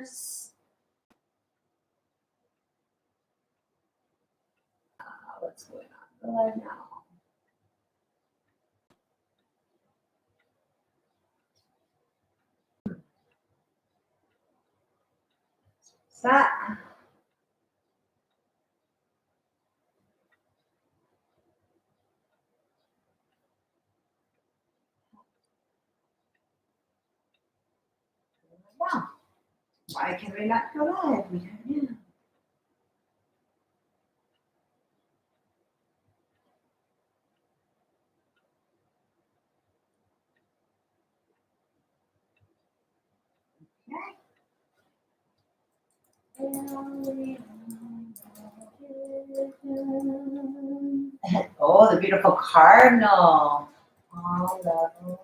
What's going on live now? What's that? Wow. Why can we not go live? We don't know. Oh, the beautiful cardinal. All levels.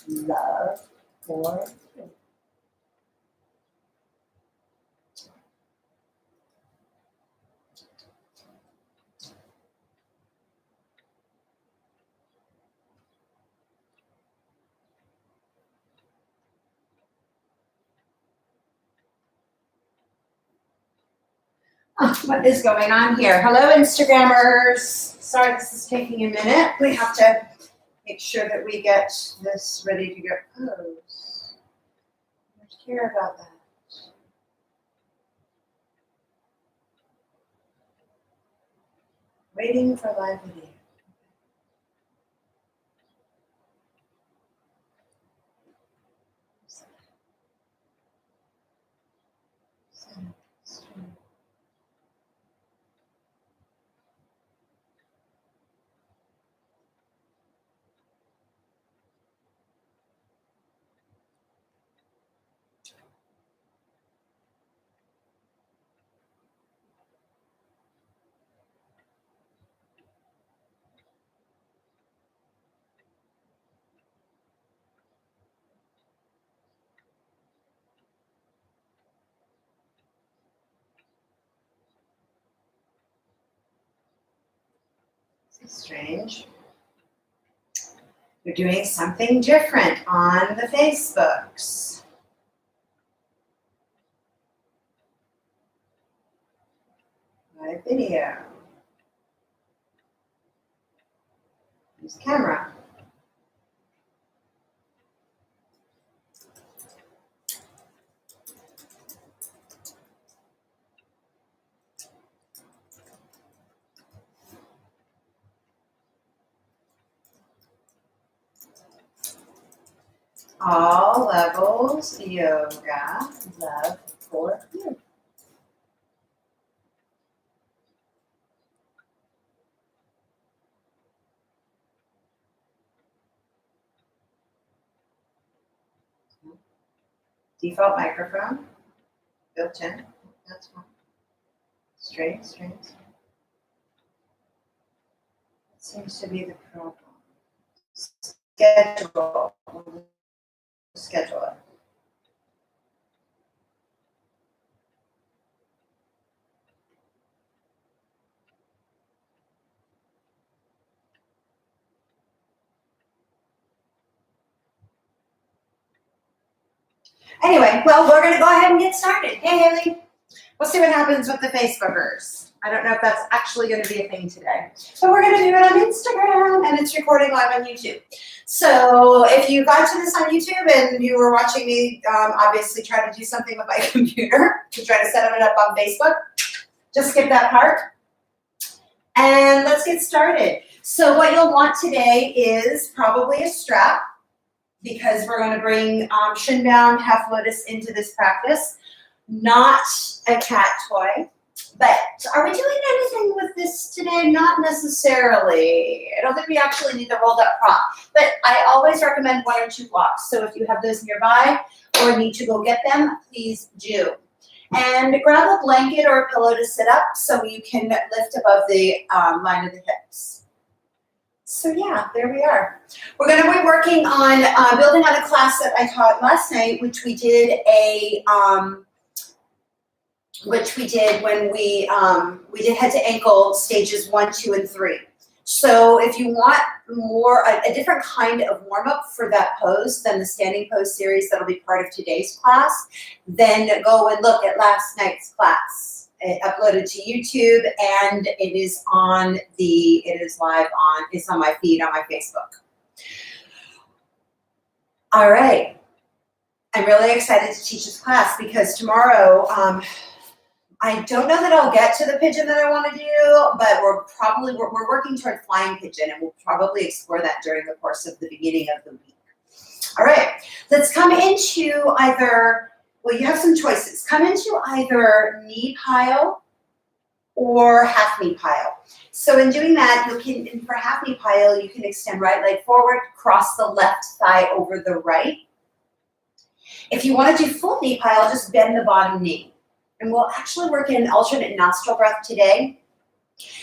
Love for you. What is going on here? Hello, Instagrammers. Sorry, this is taking a minute. We have to make sure that we get this ready to go. Pose. I care about that. Waiting for live video. Strange. We're doing something different on the Facebooks. Live video. Use camera. All levels yoga, love for you. Default microphone, built in, that's fine. Straight. That seems to be the problem. Schedule it. Anyway, well, we're going to go ahead and get started. Hey, Haley. We'll see what happens with the Facebookers. I don't know if that's actually going to be a thing today. But we're going to do it on Instagram, and it's recording live on YouTube. So if you got to this on YouTube and you were watching me obviously try to do something with my computer to try to set it up on Facebook, just skip that part. And let's get started. So what you'll want today is probably a strap, because we're going to bring shin-bound half lotus into this practice. Not a cat toy. But are we doing anything with this today? Not necessarily. I don't think we actually need the rolled up prop. But I always recommend 1 or 2 blocks. So if you have those nearby or need to go get them, please do. And grab a blanket or a pillow to sit up so you can lift above the line of the hips. So yeah, there we are. We're going to be working on building on a class that I taught last night, which we did when we did head to ankle stages 1, 2, and 3. So if you want a different kind of warm-up for that pose than the standing pose series that'll be part of today's class, then go and look at last night's class. It uploaded to YouTube and it's on my feed on my Facebook. All right. I'm really excited to teach this class because tomorrow, I don't know that I'll get to the pigeon that I want to do, but we're working toward flying pigeon, and we'll probably explore that during the course of the beginning of the week. All right, let's come into you have some choices. Come into either knee pile or half knee pile. So in doing that, for half knee pile, you can extend right leg forward, cross the left thigh over the right. If you want to do full knee pile, just bend the bottom knee. And we'll actually work in alternate nostril breath today.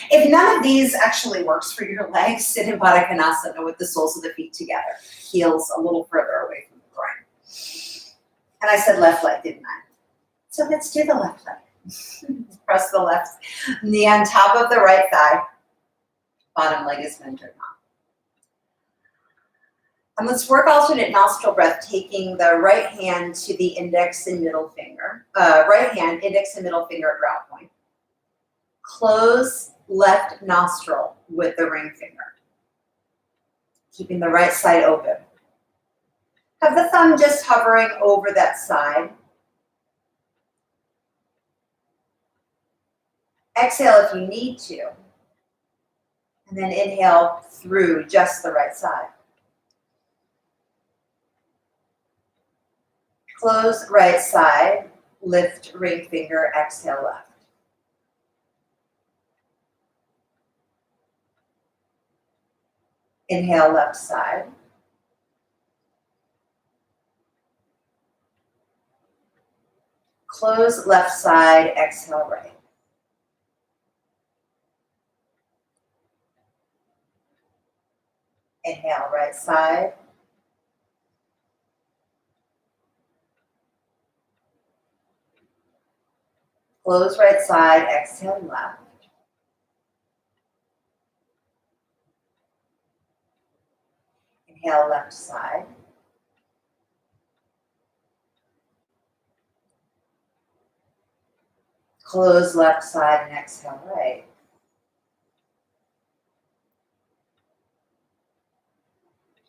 If none of these actually works for your legs, sit in Baddha Konasana with the soles of the feet together. Heels a little further away from the ground. And I said left leg, didn't I? So let's do the left leg. Press the left knee on top of the right thigh. Bottom leg is bent or not. And let's work alternate nostril breath, taking the right hand to the index and middle finger. Right hand, index and middle finger at brow point. Close left nostril with the ring finger. Keeping the right side open. Have the thumb just hovering over that side. Exhale if you need to. And then inhale through just the right side. Close right side, lift ring finger, exhale left. Inhale left side. Close left side, exhale right. Inhale right side. Close right side, exhale left. Inhale left side. Close left side and exhale right.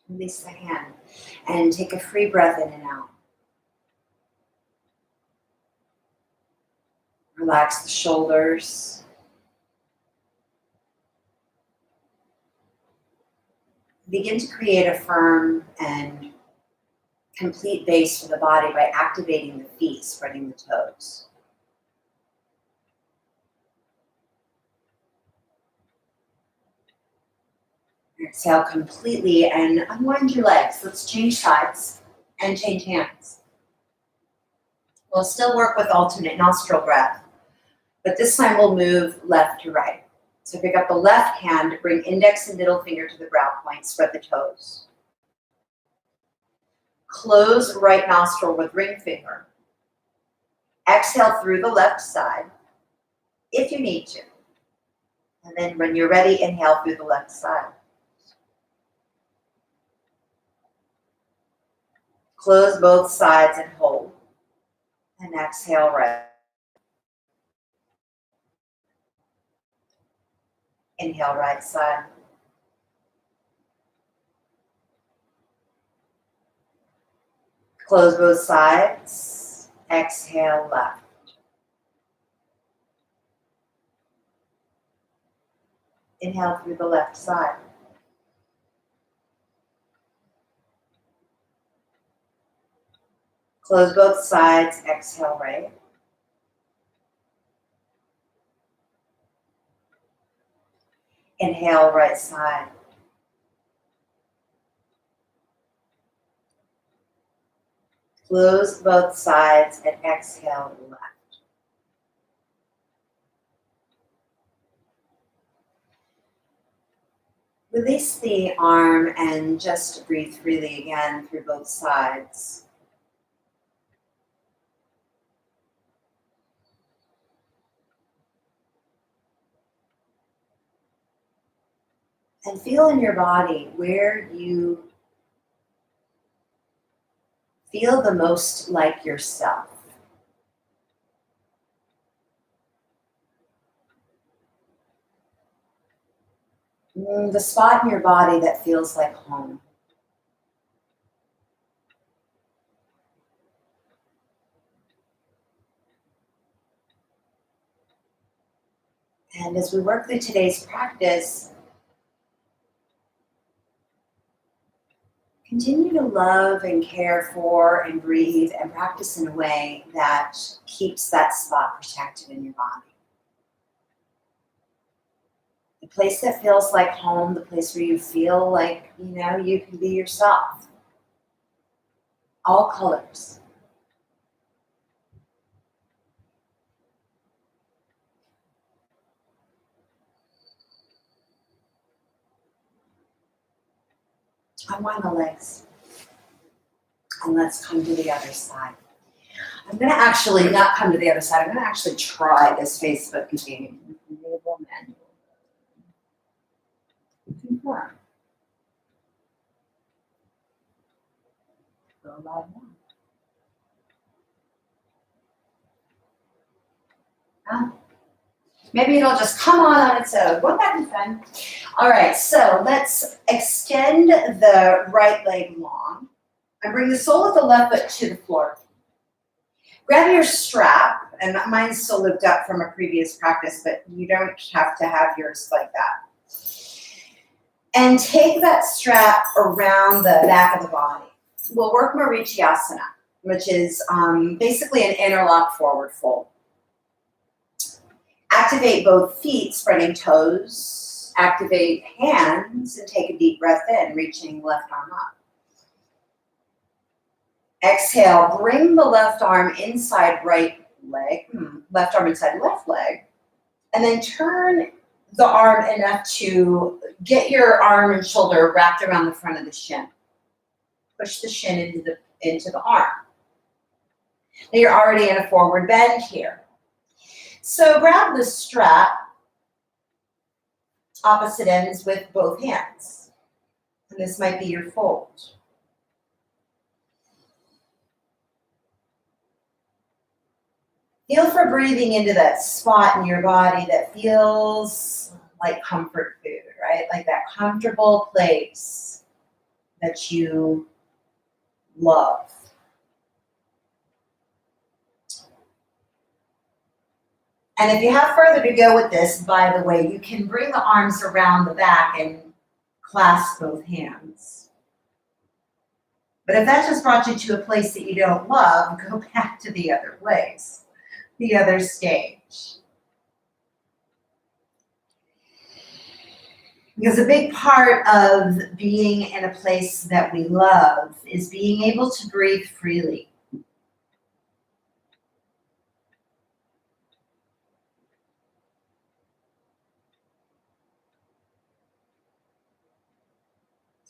Release the hand and take a free breath in and out. Relax the shoulders. Begin to create a firm and complete base for the body by activating the feet, spreading the toes. Exhale completely and unwind your legs. Let's change sides and change hands. We'll still work with alternate nostril breath, but this time we'll move left to right. So pick up the left hand, bring index and middle finger to the brow point, spread the toes. Close right nostril with ring finger. Exhale through the left side, if you need to. And then when you're ready, inhale through the left side. Close both sides and hold. And exhale right. Inhale right side. Close both sides. Exhale left. Inhale through the left side. Close both sides. Exhale right. Inhale right side. Close both sides and exhale left. Release the arm and just breathe freely again through both sides. And feel in your body where you feel the most like yourself. The spot in your body that feels like home. And as we work through today's practice, continue to love and care for and breathe and practice in a way that keeps that spot protected in your body. The place that feels like home, the place where you feel like, you can be yourself. All colors. Unwind the legs. And let's come to the other side. I'm going to actually not come to the other side. I'm going to actually try this Facebook game. Enable manual. Confirm. Go live now. Maybe it'll just come on its own. Won't that be fun? All right, so let's extend the right leg long and bring the sole of the left foot to the floor. Grab your strap, and mine's still looped up from a previous practice, but you don't have to have yours like that. And take that strap around the back of the body. We'll work Marichiasana, which is basically an interlock forward fold. Activate both feet, spreading toes. Activate hands and take a deep breath in, reaching left arm up. Exhale, bring the left arm inside right leg, left arm inside left leg, and then turn the arm enough to get your arm and shoulder wrapped around the front of the shin. Push the shin into the arm. Now you're already in a forward bend here. So grab the strap, opposite ends with both hands. And this might be your fold. Feel for breathing into that spot in your body that feels like comfort food, right? Like that comfortable place that you love. And if you have further to go with this, by the way, you can bring the arms around the back and clasp both hands. But if that just brought you to a place that you don't love, go back to the other place, the other stage. Because a big part of being in a place that we love is being able to breathe freely.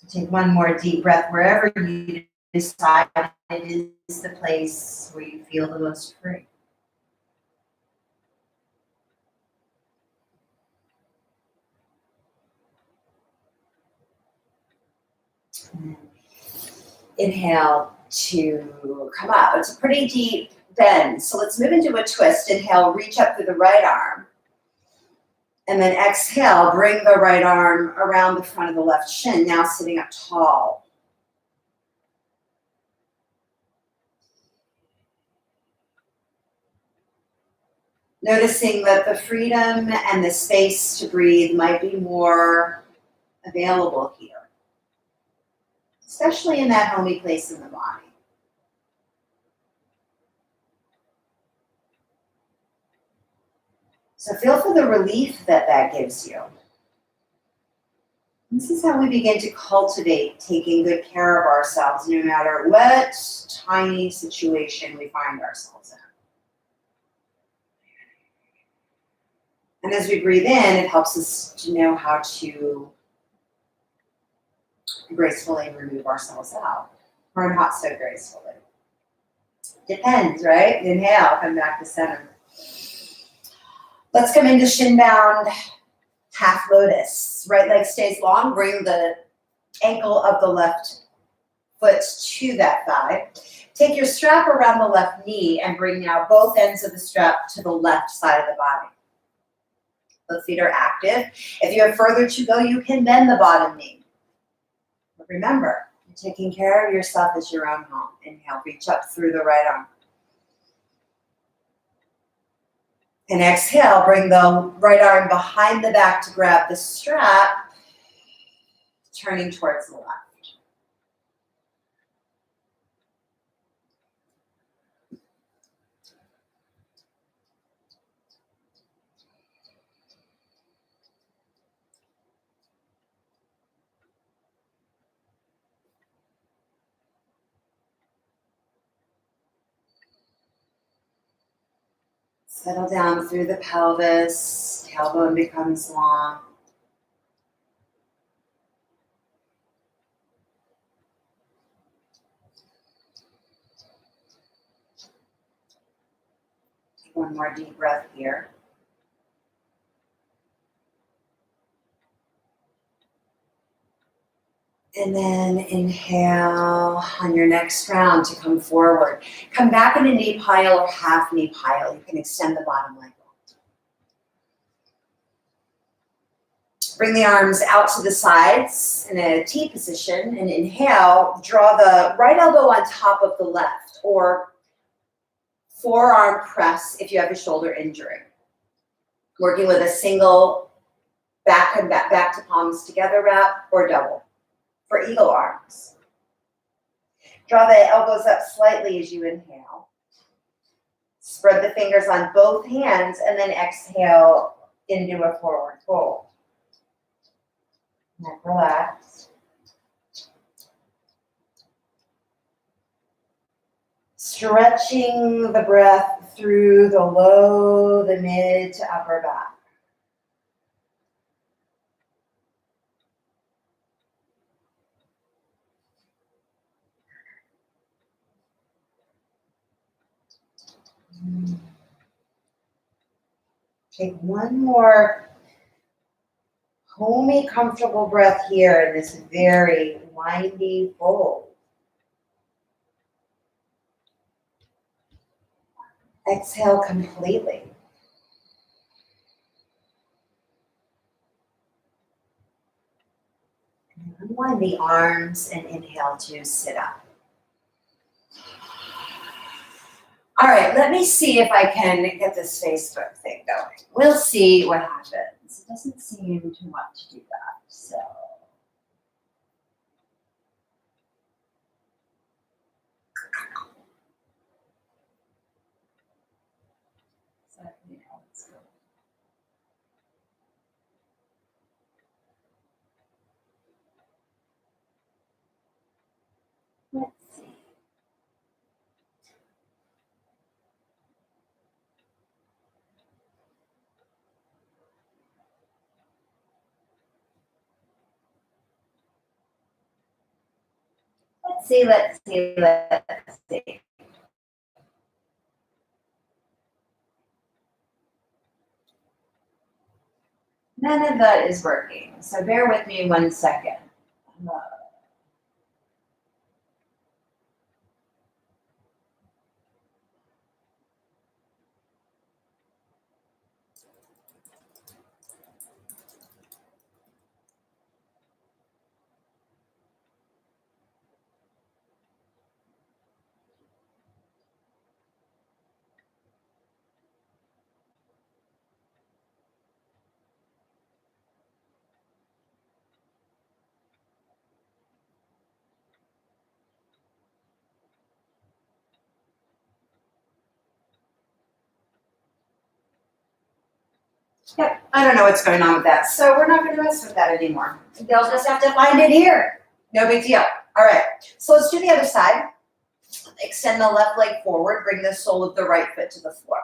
Take one more deep breath wherever you decide it is the place where you feel the most free. Inhale to come up. It's a pretty deep bend. So let's move into a twist. Inhale, reach up through the right arm. And then exhale, bring the right arm around the front of the left shin, now sitting up tall. Noticing that the freedom and the space to breathe might be more available here, especially in that homey place in the body. So feel for the relief that that gives you. This is how we begin to cultivate taking good care of ourselves, no matter what tiny situation we find ourselves in. And as we breathe in, it helps us to know how to gracefully remove ourselves out, or not so gracefully. Depends, right? Inhale, come back to center. Let's come into shin bound half lotus. Right leg stays long. Bring the ankle of the left foot to that thigh. Take your strap around the left knee and bring now both ends of the strap to the left side of the body. Both feet are active. If you have further to go, you can bend the bottom knee. But remember, you're taking care of yourself as your own home. Inhale, reach up through the right arm. And exhale, bring the right arm behind the back to grab the strap, turning towards the left. Settle down through the pelvis, tailbone becomes long. Take one more deep breath here. And then inhale on your next round to come forward. Come back in a knee pile or half knee pile. You can extend the bottom leg. Bring the arms out to the sides in a T position and inhale. Draw the right elbow on top of the left or forearm press if you have a shoulder injury. Working with a single back to palms together wrap or double. For eagle arms. Draw the elbows up slightly as you inhale. Spread the fingers on both hands and then exhale into a forward fold. Neck relaxed. Stretching the breath through the low, the mid to upper back. Take one more homey, comfortable breath here in this very windy fold. Exhale completely. Unwind the arms and inhale to sit up. All right, let me see if I can get this Facebook thing going. We'll see what happens. It doesn't seem to want to do that, so. Let's go. Let's see. Let's see. None of that is working, so bear with me 1 second. Yep, I don't know what's going on with that, so we're not going to mess with that anymore. They'll just have to find it here. No big deal. All right, so let's do the other side. Extend the left leg forward. Bring the sole of the right foot to the floor.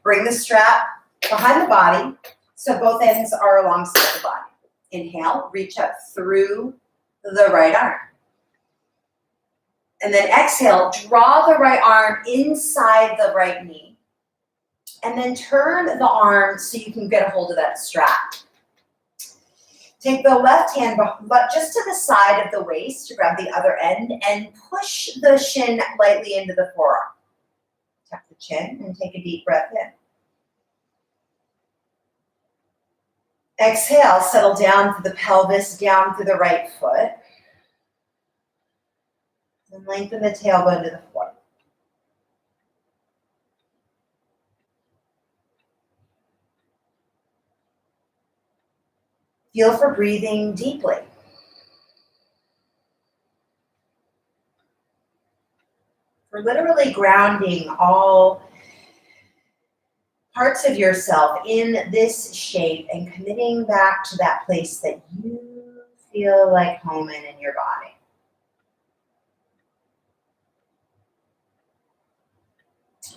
Bring the strap behind the body so both ends are alongside the body. Inhale, reach up through the right arm. And then exhale, draw the right arm inside the right knee. And then turn the arm so you can get a hold of that strap. Take the left hand just to the side of the waist to grab the other end and push the shin lightly into the forearm. Tuck the chin and take a deep breath in. Exhale, settle down through the pelvis, down through the right foot. And lengthen the tailbone to the floor. Feel for breathing deeply. For literally grounding all parts of yourself in this shape and committing back to that place that you feel like home in your body.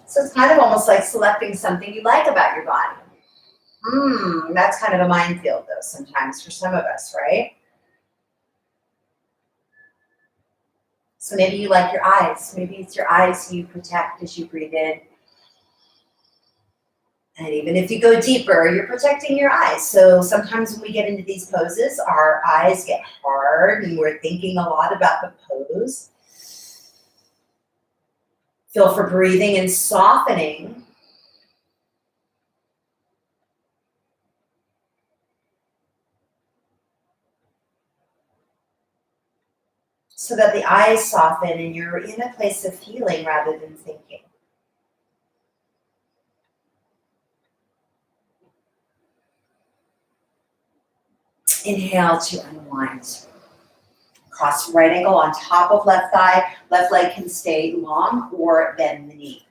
So it's kind of almost like selecting something you like about your body. That's kind of a minefield though sometimes for some of us, right? So maybe you like your eyes. Maybe it's your eyes you protect as you breathe in. And even if you go deeper, you're protecting your eyes. So sometimes when we get into these poses, our eyes get hard and we're thinking a lot about the pose. Feel for breathing and softening. So that the eyes soften and you're in a place of feeling rather than thinking. Inhale to unwind. Cross right ankle on top of left thigh. Left leg can stay long or bend the knee.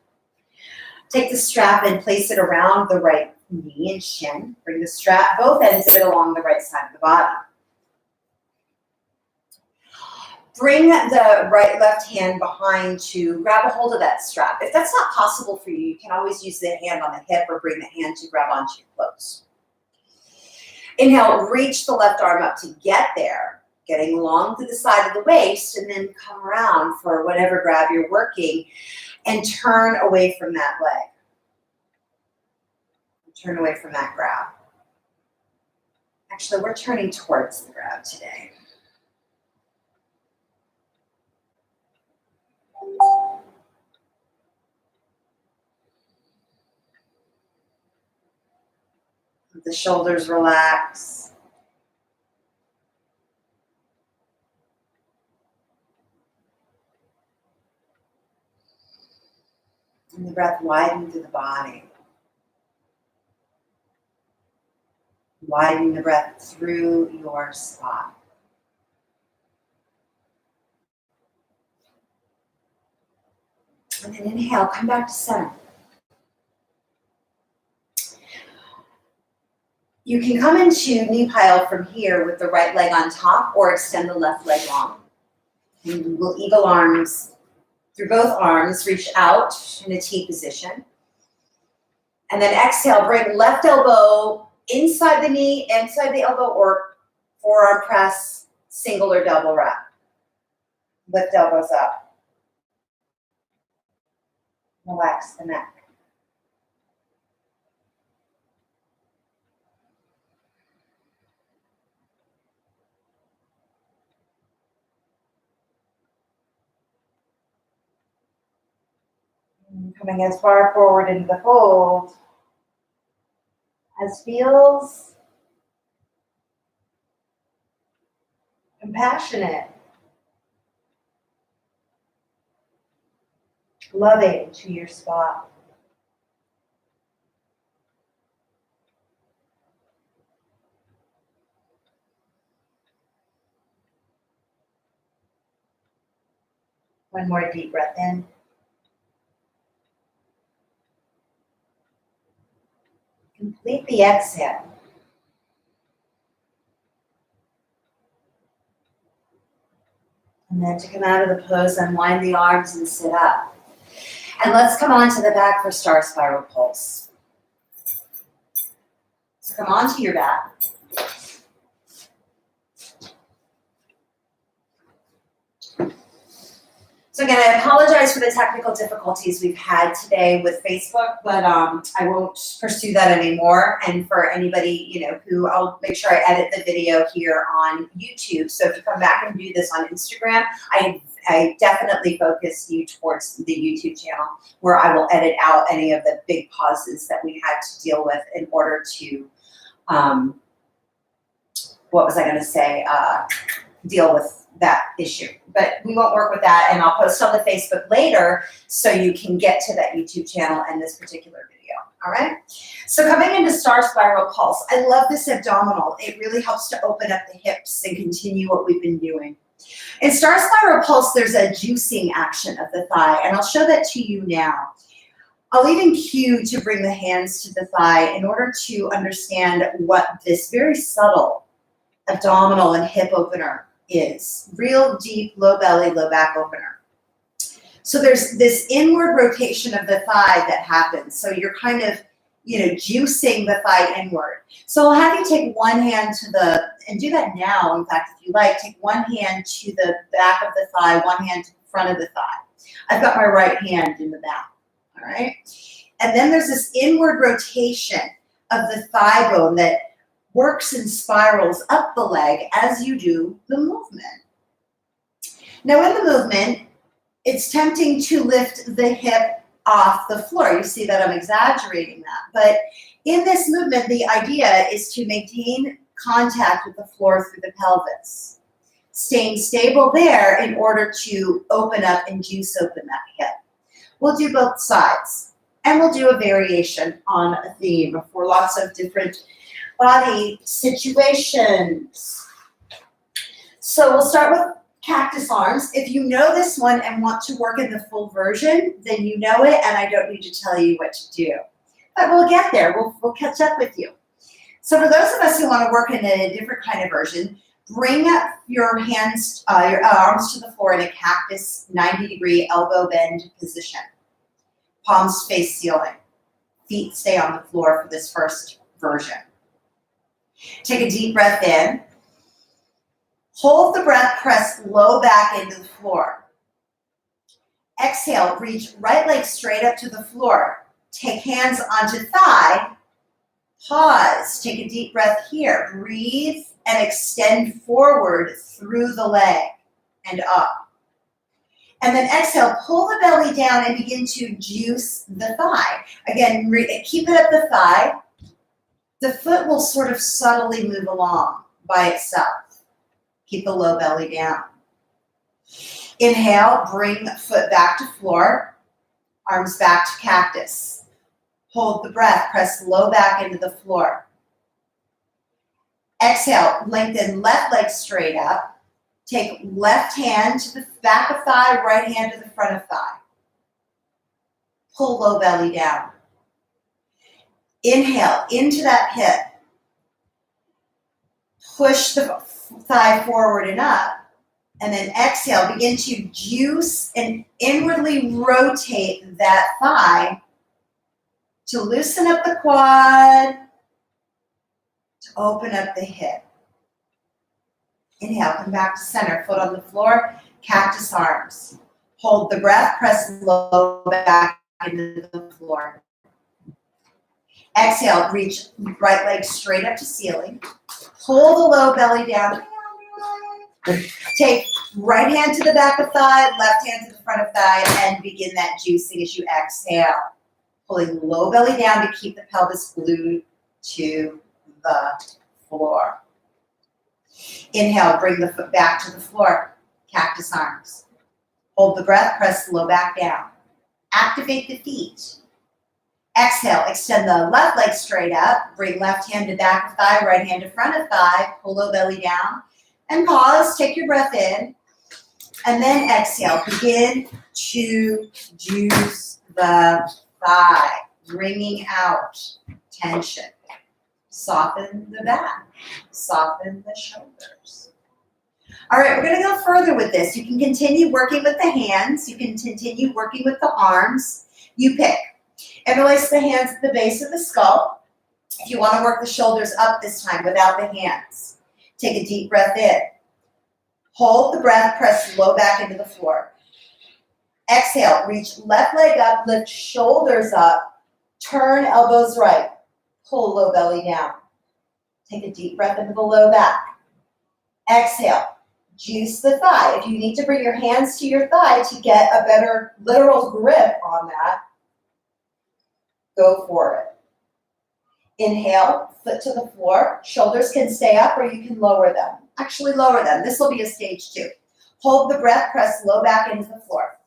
Take the strap and place it around the right knee and shin. Bring the strap, both ends of it along the right side of the body. Bring the left hand behind to grab a hold of that strap. If that's not possible for you, you can always use the hand on the hip or bring the hand to grab onto your clothes. Inhale, reach the left arm up to get there, getting long to the side of the waist, and then come around for whatever grab you're working and turn away from that leg. Turn away from that grab. Actually, we're turning towards the grab today. The shoulders relax. And the breath widen through the body. Widen the breath through your spine. And then inhale, come back to center. You can come into knee pile from here with the right leg on top or extend the left leg long. And we'll eagle arms through both arms, reach out in a T position. And then exhale, bring left elbow inside the knee, inside the elbow, or forearm press, single or double wrap. Lift elbows up. Relax the neck. Coming as far forward into the fold as feels compassionate, loving to your spot. One more deep breath in. Complete the exhale. And then to come out of the pose, unwind the arms and sit up. And let's come onto the back for star spiral pulse. So come onto your back. So again, I apologize for the technical difficulties we've had today with Facebook, but I won't pursue that anymore. And for anybody, who I'll make sure I edit the video here on YouTube. So if you come back and do this on Instagram, I definitely focus you towards the YouTube channel where I will edit out any of the big pauses that we had to deal with in order to, deal with that issue. But we won't work with that, and I'll post on the Facebook later so you can get to that YouTube channel and this particular video, all right? So coming into Star Spiral Pulse, I love this abdominal. It really helps to open up the hips and continue what we've been doing. In Star Spiral Pulse, there's a juicing action of the thigh, and I'll show that to you now. I'll even cue to bring the hands to the thigh in order to understand what this very subtle abdominal and hip opener is. Real deep, low belly, low back opener. So there's this inward rotation of the thigh that happens. So you're kind of, juicing the thigh inward. So I'll have you take one hand and do that now, in fact, if you like, take one hand to the back of the thigh, one hand to the front of the thigh. I've got my right hand in the back, all right? And then there's this inward rotation of the thigh bone that works and spirals up the leg as you do the movement. Now in the movement, it's tempting to lift the hip off the floor. You see that I'm exaggerating that. But in this movement, the idea is to maintain contact with the floor through the pelvis, staying stable there in order to open up and juice open that hip. We'll do both sides, and we'll do a variation on a theme for lots of different body situations. So we'll start with cactus arms. If you know this one and want to work in the full version, then you know it, and I don't need to tell you what to do. But we'll get there. We'll catch up with you. So for those of us who want to work in a different kind of version, bring up your hands, your arms to the floor in a cactus 90-degree elbow bend position. Palms face ceiling. Feet stay on the floor for this first version. Take a deep breath in. Hold the breath, press low back into the floor. Exhale, reach right leg straight up to the floor. Take hands onto thigh. Pause, take a deep breath here. Breathe and extend forward through the leg and up. And then exhale, pull the belly down and begin to juice the thigh. Again, keep it up the thigh. The foot will sort of subtly move along by itself. Keep the low belly down. Inhale, bring foot back to floor, arms back to cactus. Hold the breath, press low back into the floor. Exhale, lengthen left leg straight up. Take left hand to the back of thigh, right hand to the front of thigh. Pull low belly down. Inhale into that hip. Push the thigh forward and up. And then exhale, begin to juice and inwardly rotate that thigh to loosen up the quad, to open up the hip. Inhale, come back to center, foot on the floor, cactus arms. Hold the breath, press low back into the floor. Exhale, reach right leg straight up to ceiling. Pull the low belly down. Take right hand to the back of thigh, left hand to the front of thigh, and begin that juicing as you exhale. Pulling low belly down to keep the pelvis glued to the floor. Inhale, bring the foot back to the floor. Cactus arms. Hold the breath, press low back down. Activate the feet. Exhale, extend the left leg straight up. Bring left hand to back of thigh, right hand to front of thigh. Pull low belly down. And pause, take your breath in. And then exhale, begin to juice the thigh, bringing out tension. Soften the back, soften the shoulders. All right, we're gonna go further with this. You can continue working with the hands. You can continue working with the arms. You pick. Interlace the hands at the base of the skull. If you wanna work the shoulders up this time without the hands. Take a deep breath in. Hold the breath, press low back into the floor. Exhale, reach left leg up, lift shoulders up, turn elbows right, pull low belly down. Take a deep breath into the low back. Exhale, juice the thigh. If you need to bring your hands to your thigh to get a better literal grip on that, go for it. Inhale, foot to the floor. Shoulders can stay up or you can lower them. Actually lower them. This will be a stage 2. Hold the breath, press low back into the floor.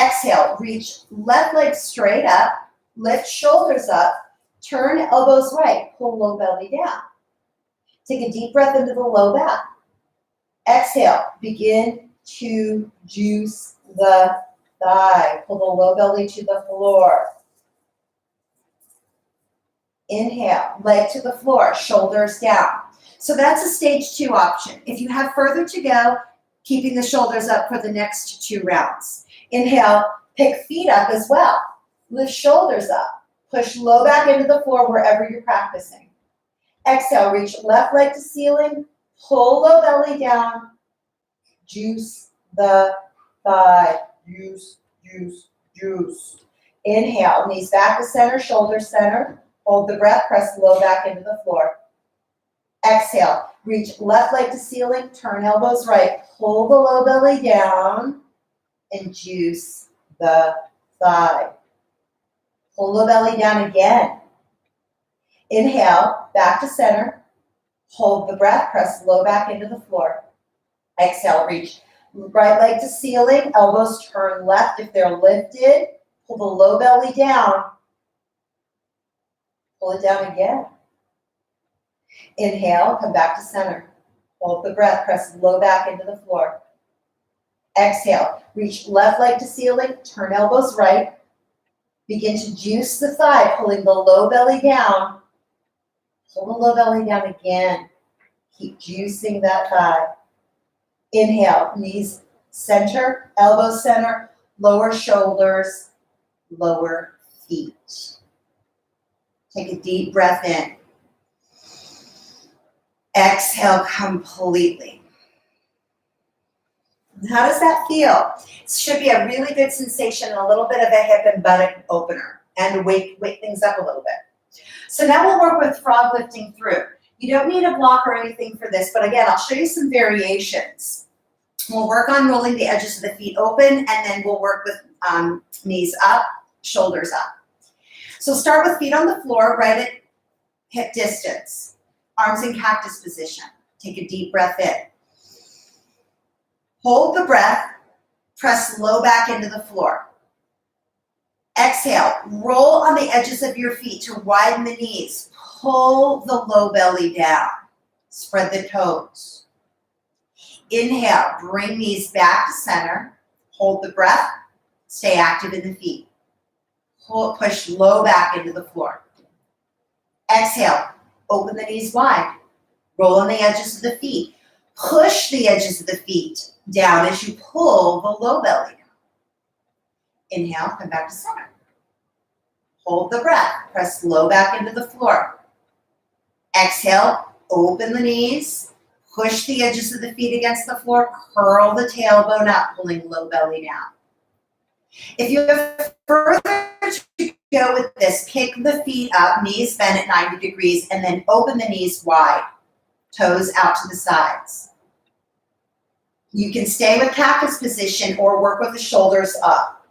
Exhale, reach left leg straight up, lift shoulders up, turn elbows right, pull low belly down. Take a deep breath into the low back. Exhale, begin to juice the thigh. Pull the low belly to the floor. Inhale, leg to the floor, shoulders down. So that's a stage 2 option. If you have further to go, keeping the shoulders up for the next 2 rounds. Inhale, pick feet up as well. Lift shoulders up. Push low back into the floor wherever you're practicing. Exhale, reach left leg to ceiling, pull low belly down, juice the thigh, juice, juice, juice. Inhale, knees back to center, shoulders center. Hold the breath, press low back into the floor. Exhale, reach left leg to ceiling, turn elbows right, pull the low belly down, and juice the thigh. Pull the belly down again. Inhale, back to center. Hold the breath, press low back into the floor. Exhale, reach right leg to ceiling, elbows turn left if they're lifted. Pull the low belly down. Pull it down again. Inhale, come back to center. Hold the breath, press low back into the floor. Exhale, reach left leg to ceiling, turn elbows right. Begin to juice the thigh, pulling the low belly down. Pull the low belly down again. Keep juicing that thigh. Inhale, knees center, elbows center, lower shoulders, lower feet. Take a deep breath in. Exhale completely. How does that feel? It should be a really good sensation and a little bit of a hip and buttock opener and wake things up a little bit. So now we'll work with frog lifting through. You don't need a block or anything for this, but again, I'll show you some variations. We'll work on rolling the edges of the feet open, and then we'll work with knees up, shoulders up. So start with feet on the floor, right at hip distance. Arms in cactus position. Take a deep breath in. Hold the breath, press low back into the floor. Exhale, roll on the edges of your feet to widen the knees. Pull the low belly down. Spread the toes. Inhale, bring knees back to center. Hold the breath, stay active in the feet. Push low back into the floor. Exhale, open the knees wide. Roll on the edges of the feet. Push the edges of the feet down as you pull the low belly down. Inhale, come back to center. Hold the breath. Press low back into the floor. Exhale, open the knees. Push the edges of the feet against the floor. Curl the tailbone up, pulling low belly down. If you have further to go with this, kick the feet up, knees bent at 90 degrees, and then open the knees wide. Toes out to the sides. You can stay with cactus position or work with the shoulders up.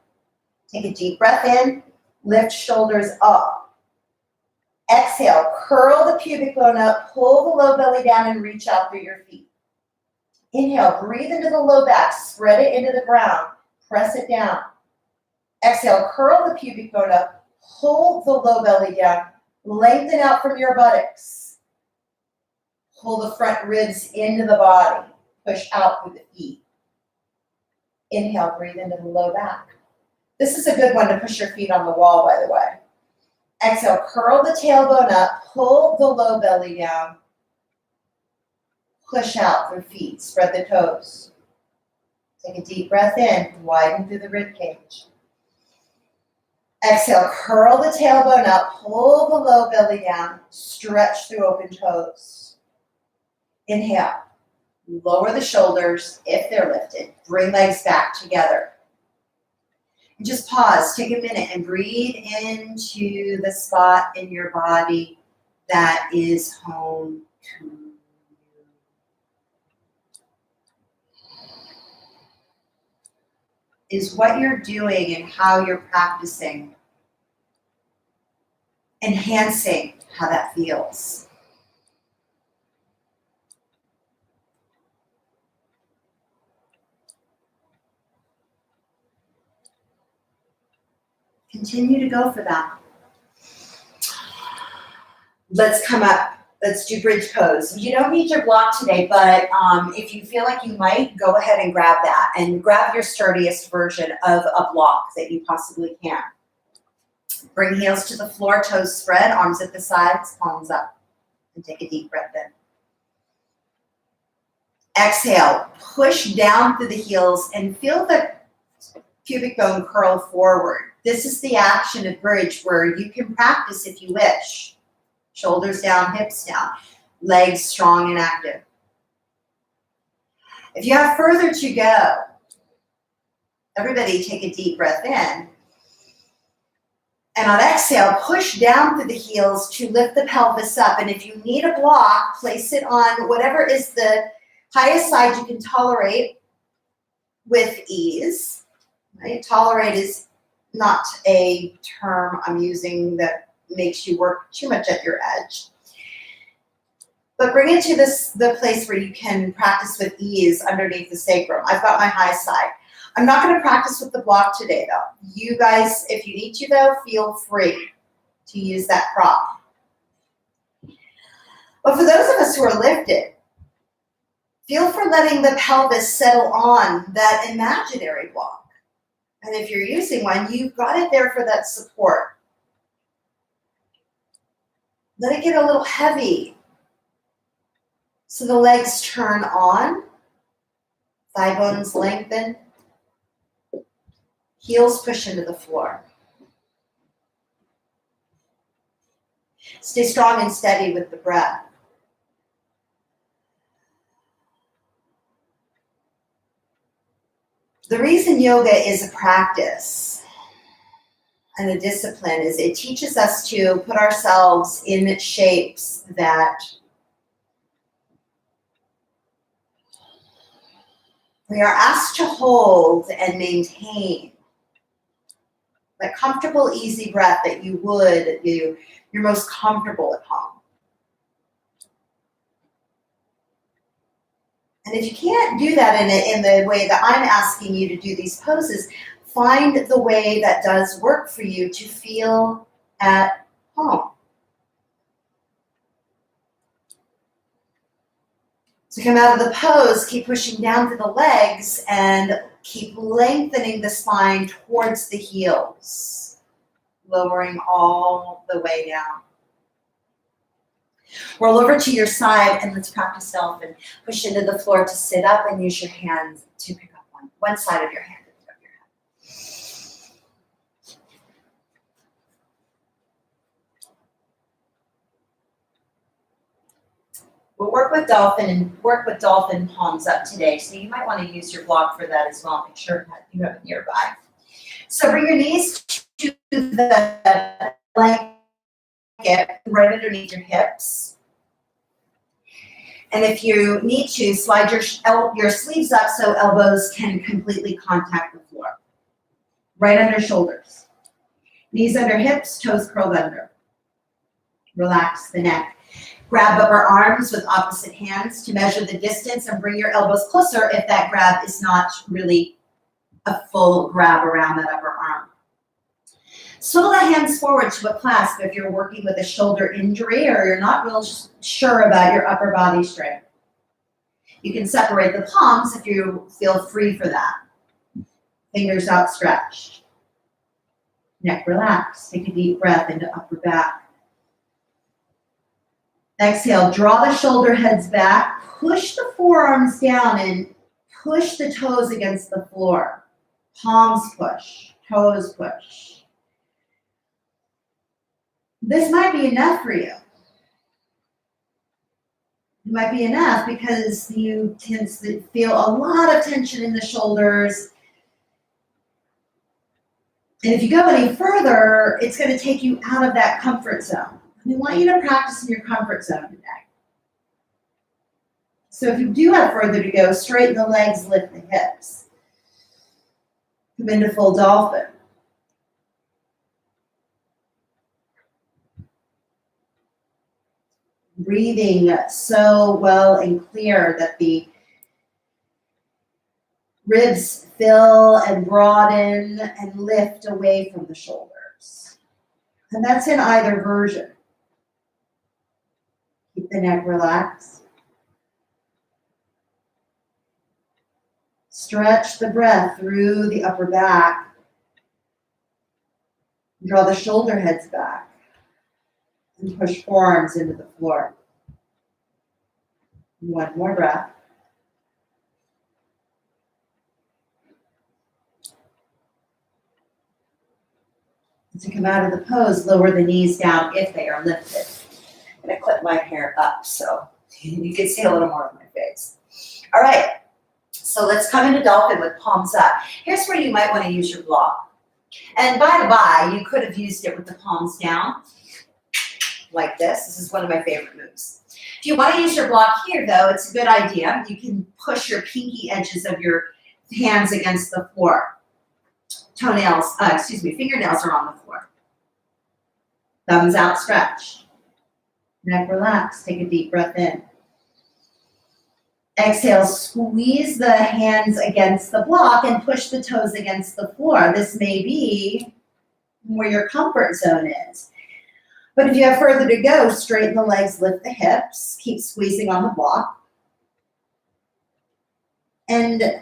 Take a deep breath in, lift shoulders up. Exhale, curl the pubic bone up, pull the low belly down and reach out through your feet. Inhale, breathe into the low back, spread it into the ground, press it down. Exhale, curl the pubic bone up, pull the low belly down, lengthen out from your buttocks. Pull the front ribs into the body. Push out through the feet. Inhale, breathe into the low back. This is a good one to push your feet on the wall, by the way. Exhale, curl the tailbone up, pull the low belly down. Push out through feet, spread the toes. Take a deep breath in, widen through the rib cage. Exhale, curl the tailbone up, pull the low belly down, stretch through open toes. Inhale. Lower the shoulders if they're lifted. Bring legs back together. Just pause, take a minute and breathe into the spot in your body that is home to you. Is what you're doing and how you're practicing enhancing how that feels? Continue to go for that. Let's come up. Let's do bridge pose. You don't need your block today, but if you feel like you might, go ahead and grab that and grab your sturdiest version of a block that you possibly can. Bring heels to the floor, toes spread, arms at the sides, palms up, and take a deep breath in. Exhale, push down through the heels and feel the pubic bone curl forward. This is the action of bridge where you can practice if you wish. Shoulders down, hips down, legs strong and active. If you have further to go, everybody take a deep breath in. And on exhale, push down through the heels to lift the pelvis up. And if you need a block, place it on whatever is the highest side you can tolerate with ease. Right? Tolerate is not a term I'm using that makes you work too much at your edge. But bring it to the place where you can practice with ease underneath the sacrum. I've got my high side. I'm not going to practice with the block today, though. You guys, if you need to, though, feel free to use that prop. But for those of us who are lifted, feel for letting the pelvis settle on that imaginary block. And if you're using one, you've got it there for that support. Let it get a little heavy. So the legs turn on, thigh bones lengthen, heels push into the floor. Stay strong and steady with the breath. The reason yoga is a practice and a discipline is it teaches us to put ourselves in shapes that we are asked to hold and maintain. That comfortable, easy breath that you would do, you're most comfortable at home. And if you can't do that in the way that I'm asking you to do these poses, find the way that does work for you to feel at home. So come out of the pose, keep pushing down through the legs and keep lengthening the spine towards the heels, lowering all the way down. Roll over to your side and let's practice dolphin. Push into the floor to sit up and use your hands to pick up one side of your hand to pick up your head. We'll work with dolphin palms up today. So you might want to use your block for that as well. Make sure that you have it nearby. So bring your knees to the blanket right underneath your hips. And if you need to, slide your sleeves up so elbows can completely contact the floor. Right under shoulders. Knees under hips, toes curled under. Relax the neck. Grab upper arms with opposite hands to measure the distance and bring your elbows closer if that grab is not really a full grab around that upper arm. Swivel the hands forward to a clasp if you're working with a shoulder injury or you're not real sure about your upper body strength. You can separate the palms if you feel free for that. Fingers outstretched. Neck relaxed. Take a deep breath into upper back. Exhale, draw the shoulder heads back. Push the forearms down and push the toes against the floor. Palms push, toes push. This might be enough for you. It might be enough because you tend to feel a lot of tension in the shoulders. And if you go any further, it's going to take you out of that comfort zone. And I want you to practice in your comfort zone today. So if you do have further to go, straighten the legs, lift the hips. Come into full dolphin. Breathing so well and clear that the ribs fill and broaden and lift away from the shoulders. And that's in either version. Keep the neck relaxed. Stretch the breath through the upper back. Draw the shoulder heads back. And push forearms into the floor. One more breath. To come out of the pose, lower the knees down if they are lifted. I'm going to clip my hair up so you can see a little more of my face. All right, so let's come into dolphin with palms up. Here's where you might want to use your block. And by the by, you could have used it with the palms down, like this. This is one of my favorite moves. If you want to use your block here, though, it's a good idea. You can push your pinky edges of your hands against the floor. Fingernails are on the floor. Thumbs out, stretch. Neck relax, take a deep breath in. Exhale, squeeze the hands against the block and push the toes against the floor. This may be where your comfort zone is. But if you have further to go, straighten the legs, lift the hips, keep squeezing on the block. And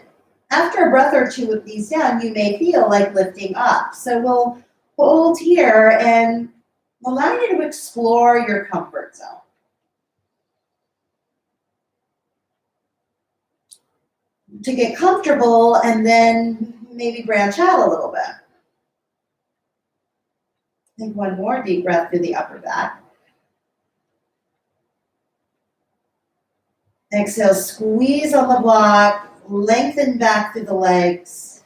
after a breath or two with these down, you may feel like lifting up. So we'll hold here and allow you to explore your comfort zone. To get comfortable and then maybe branch out a little bit. Take one more deep breath through the upper back. Exhale, squeeze on the block. Lengthen back through the legs.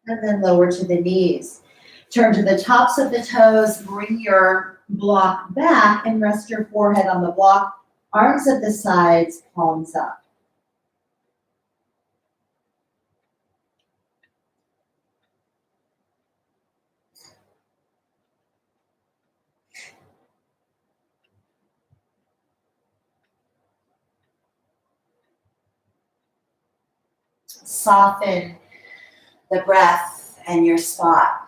And then lower to the knees. Turn to the tops of the toes. Bring your block back and rest your forehead on the block. Arms at the sides, palms up. Soften the breath and your spot.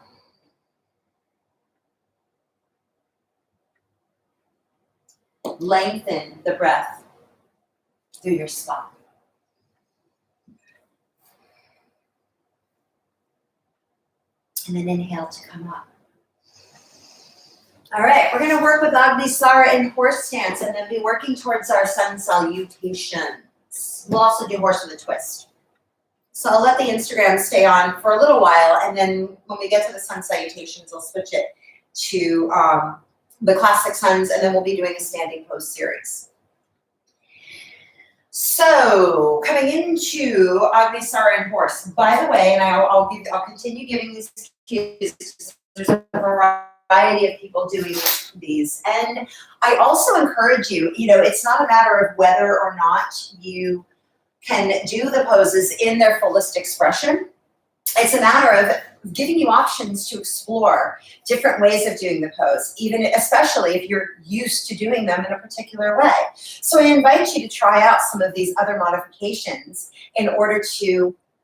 Lengthen the breath through your spot. And then inhale to come up. All right, we're going to work with Agnisara in horse stance and then be working towards our sun salutations. We'll also do horse with a twist. So I'll let the Instagram stay on for a little while, and then when we get to the sun salutations, I'll switch it to the classic suns, and then we'll be doing a standing pose series. So coming into Agnisara and horse. By the way, and I'll continue giving these cues. There's a variety of people doing these, and I also encourage you. It's not a matter of whether or not you can do the poses in their fullest expression. It's a matter of giving you options to explore different ways of doing the pose, especially if you're used to doing them in a particular way. So I invite you to try out some of these other modifications in order to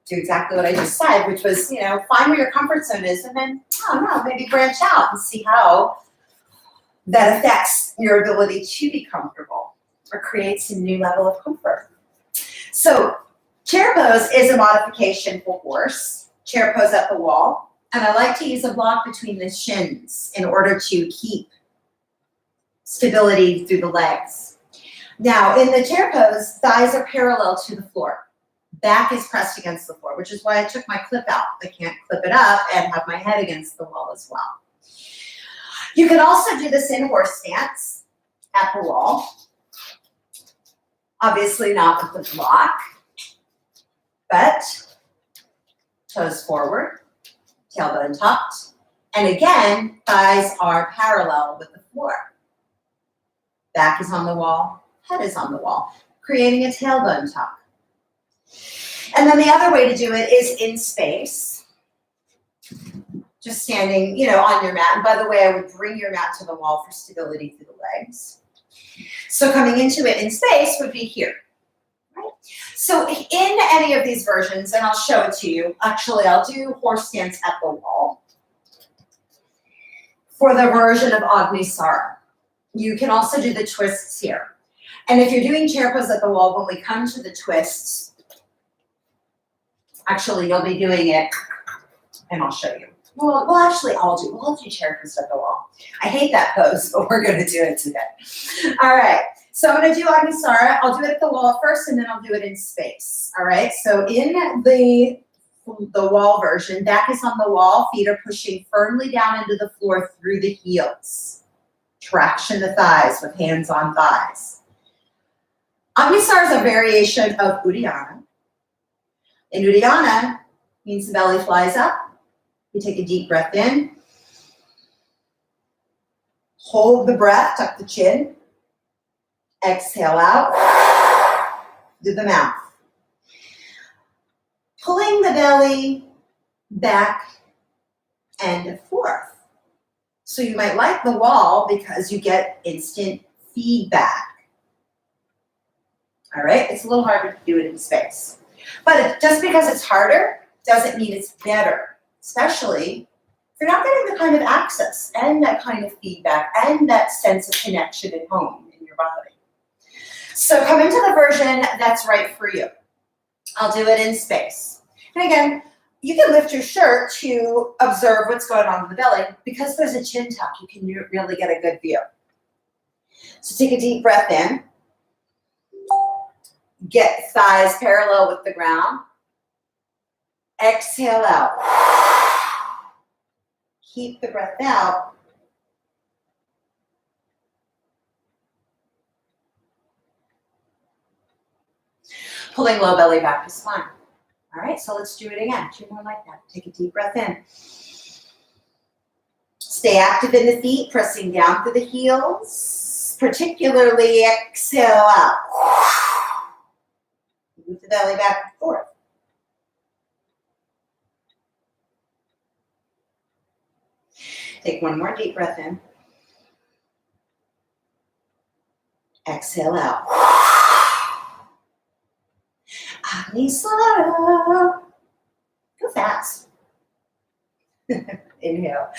do exactly what I just said, which was, find where your comfort zone is and then, maybe branch out and see how that affects your ability to be comfortable or creates a new level of comfort. So chair pose is a modification for horse. Chair pose at the wall. And I like to use a block between the shins in order to keep stability through the legs. Now, in the chair pose, thighs are parallel to the floor. Back is pressed against the floor, which is why I took my clip out. I can't clip it up and have my head against the wall as well. You can also do this in horse stance at the wall. Obviously not with the block, but Toes forward, tailbone tucked. And again, thighs are parallel with the floor. Back is on the wall, head is on the wall, creating a tailbone tuck. And then the other way to do it is in space. Just standing, on your mat. And by the way, I would bring your mat to the wall for stability through the legs. So coming into it in space would be here. Right? So in any of these versions, and I'll show it to you. Actually, I'll do horse stance at the wall for the version of Agnisara. You can also do the twists here. And if you're doing chair pose at the wall, when we come to the twists, actually, you'll be doing it, and I'll show you. Well, actually, I'll do chair pose at the wall. I hate that pose, but we're going to do it today. All right. So I'm going to do Agnisara. I'll do it at the wall first, and then I'll do it in space. All right. So in the wall version, back is on the wall. Feet are pushing firmly down into the floor through the heels. Traction the thighs with hands on thighs. Agnisara is a variation of Uddiyana. In Uddiyana, means the belly flies up. You take a deep breath in. Hold the breath, tuck the chin. Exhale out through the mouth. Pulling the belly back and forth. So you might like the wall because you get instant feedback. All right, it's a little harder to do it in space. But just because it's harder doesn't mean it's better. Especially if you're not getting the kind of access and that kind of feedback and that sense of connection at home in your body. So come into the version that's right for you. I'll do it in space. And again, you can lift your shirt to observe what's going on in the belly. Because there's a chin tuck, you can really get a good view. So take a deep breath in. Get thighs parallel with the ground. Exhale out. Keep the breath out. Pulling low belly back to spine. All right, so let's do it again. 2 more like that. Take a deep breath in. Stay active in the feet, pressing down through the heels. Particularly exhale out. Move the belly back and forth. Take 1 more deep breath in. Exhale out. Agnisara. Go fast. Inhale.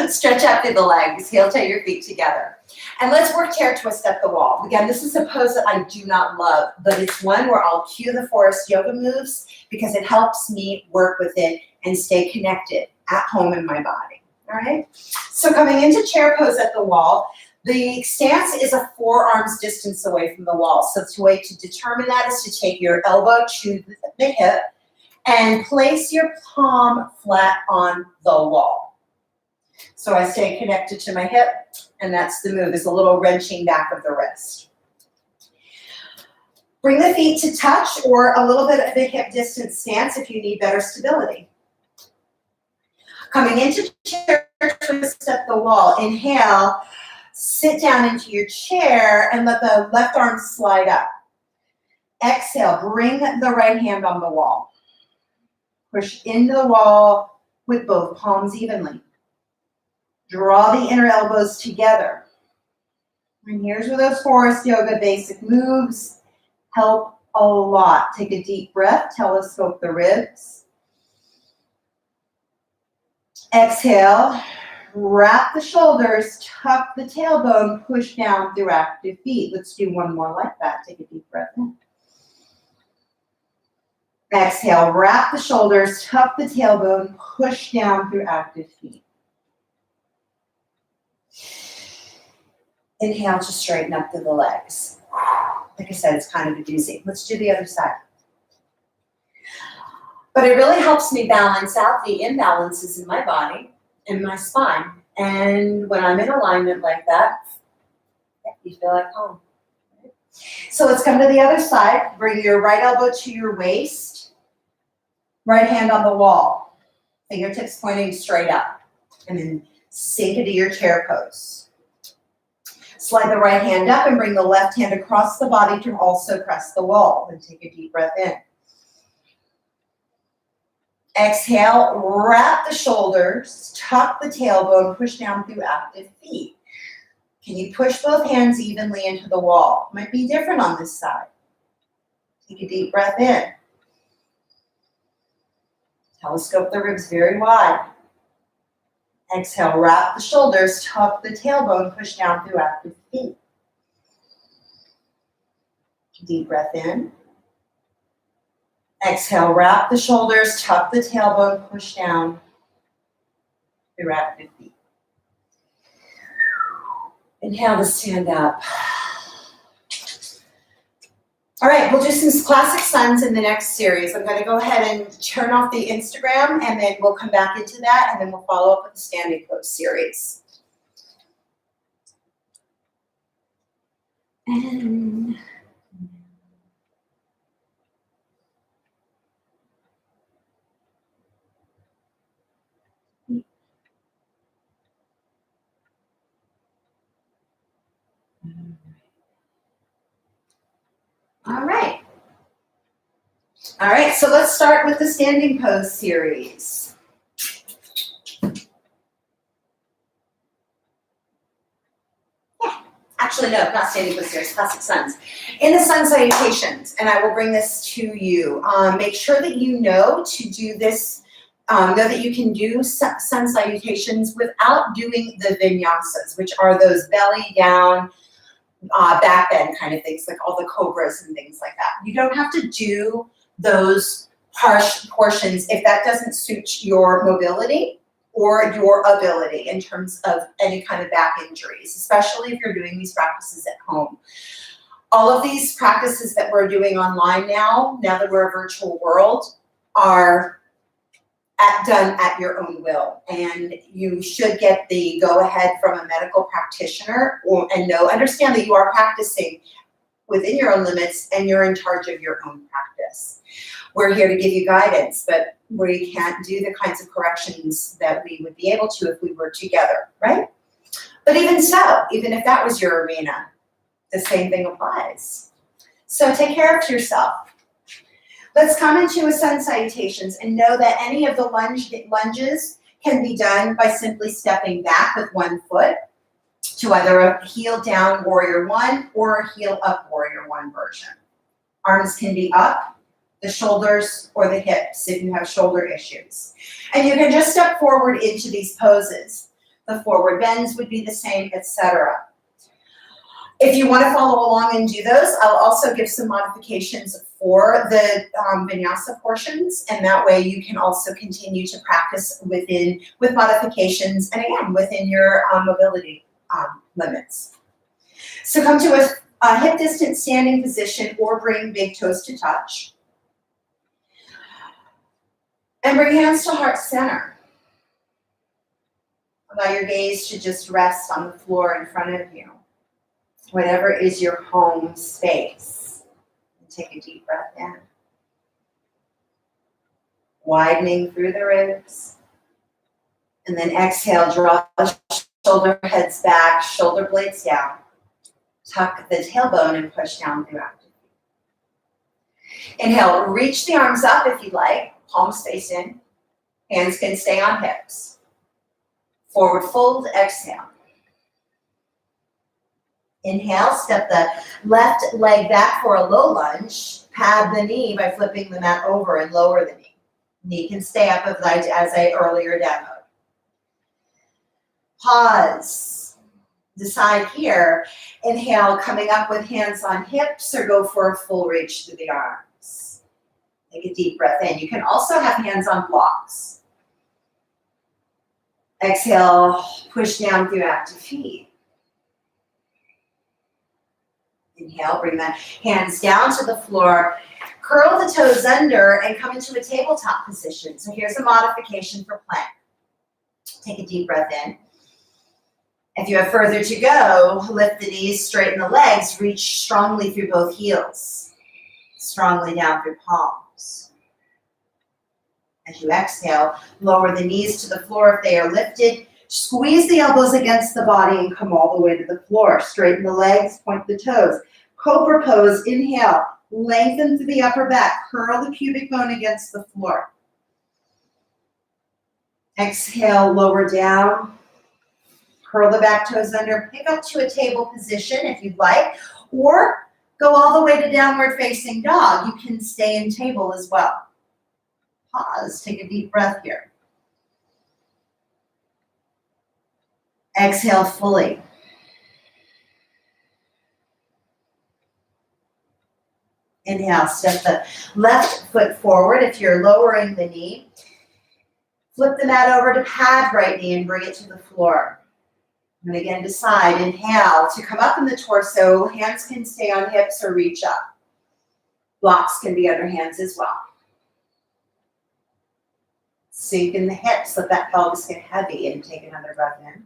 Stretch out through the legs. Heel toe your feet together. And let's work chair twist at the wall. Again, this is a pose that I do not love, but it's one where I'll cue the forest yoga moves because it helps me work with it and stay connected at home in my body. All right. So coming into chair pose at the wall, the stance is a forearms distance away from the wall. So the way to determine that is to take your elbow to the hip and place your palm flat on the wall. So I stay connected to my hip, and that's the move, is a little wrenching back of the wrist. Bring the feet to touch or a little bit of a hip distance stance if you need better stability. Coming into chair twist at the wall, inhale, sit down into your chair and let the left arm slide up. Exhale, bring the right hand on the wall. Push into the wall with both palms evenly. Draw the inner elbows together. And here's where those forest yoga basic moves help a lot. Take a deep breath, telescope the ribs. Exhale, wrap the shoulders, tuck the tailbone, push down through active feet. Let's do 1 more like that. Take a deep breath in. Exhale, wrap the shoulders, tuck the tailbone, push down through active feet. Inhale to straighten up through the legs. Like I said, it's kind of a doozy. Let's do the other side. But it really helps me balance out the imbalances in my body and my spine. And when I'm in alignment like that, you feel like home. So let's come to the other side. Bring your right elbow to your waist. Right hand on the wall, fingertips pointing straight up, and then sink into your chair pose. Slide the right hand up and bring the left hand across the body to also press the wall. And take a deep breath in. Exhale, wrap the shoulders, tuck the tailbone, push down through active feet. Can you push both hands evenly into the wall? Might be different on this side. Take a deep breath in. Telescope the ribs very wide. Exhale, wrap the shoulders, tuck the tailbone, push down through active feet. Deep breath in. Exhale, wrap the shoulders, tuck the tailbone, push down through active feet. Inhale to stand up. All right, we'll do some classic suns in the next series. I'm going to go ahead and turn off the Instagram, and then we'll come back into that, and then we'll follow up with the standing pose series. And all right. All right, so let's start with the standing pose series. Actually, no, not standing pose series, classic suns. In the sun salutations, and I will bring this to you. Make sure that you know to do this, know that you can do sun salutations without doing the vinyasas, which are those belly down, back bend kind of things, like all the cobras and things like that. You don't have to do those harsh portions if that doesn't suit your mobility or your ability in terms of any kind of back injuries, especially if you're doing these practices at home. All of these practices that we're doing online now that we're a virtual world, are done at your own will. And you should get the go-ahead from a medical practitioner and understand that you are practicing within your own limits and you're in charge of your own practice. We're here to give you guidance, but we can't do the kinds of corrections that we would be able to if we were together, right? But even so, even if that was your arena, the same thing applies. So take care of yourself. Let's come into a sun salutations and know that any of the lunges can be done by simply stepping back with one foot to either a heel down warrior one or a heel up warrior one version. Arms can be up, the shoulders or the hips if you have shoulder issues. And you can just step forward into these poses. The forward bends would be the same, etc. If you want to follow along and do those, I'll also give some modifications for the vinyasa portions, and that way you can also continue to practice with modifications, and again, within your mobility limits. So come to a hip distance standing position or bring big toes to touch. And bring hands to heart center. Allow your gaze to just rest on the floor in front of you. Whatever is your home space. And take a deep breath in. Widening through the ribs. And then exhale, draw the shoulder heads back, shoulder blades down. Tuck the tailbone and push down through active. Inhale, reach the arms up if you'd like. Palms face in. Hands can stay on hips. Forward fold, exhale. Inhale, step the left leg back for a low lunge. Pad the knee by flipping the mat over and lower the knee. Knee can stay up as I earlier demoed. Pause. Decide here. Inhale, coming up with hands on hips, or go for a full reach through the arms. Take a deep breath in. You can also have hands on blocks. Exhale, push down through active feet. Inhale, bring the hands down to the floor. Curl the toes under and come into a tabletop position. So here's a modification for plank. Take a deep breath in. If you have further to go, lift the knees, straighten the legs, reach strongly through both heels. Strongly down through palms. As you exhale, lower the knees to the floor if they are lifted. Squeeze the elbows against the body and come all the way to the floor. Straighten the legs, point the toes. Cobra pose, inhale. Lengthen through the upper back. Curl the pubic bone against the floor. Exhale, lower down. Curl the back toes under. Pick up to a table position if you'd like. Or go all the way to downward facing dog. You can stay in table as well. Pause. Take a deep breath here. Exhale fully. Inhale, step the left foot forward if you're lowering the knee. Flip the mat over to pad right knee and bring it to the floor. And again, decide, inhale, to come up in the torso. Hands can stay on hips or reach up. Blocks can be under hands as well. Sink in the hips, let that pelvis get heavy, and take another breath in.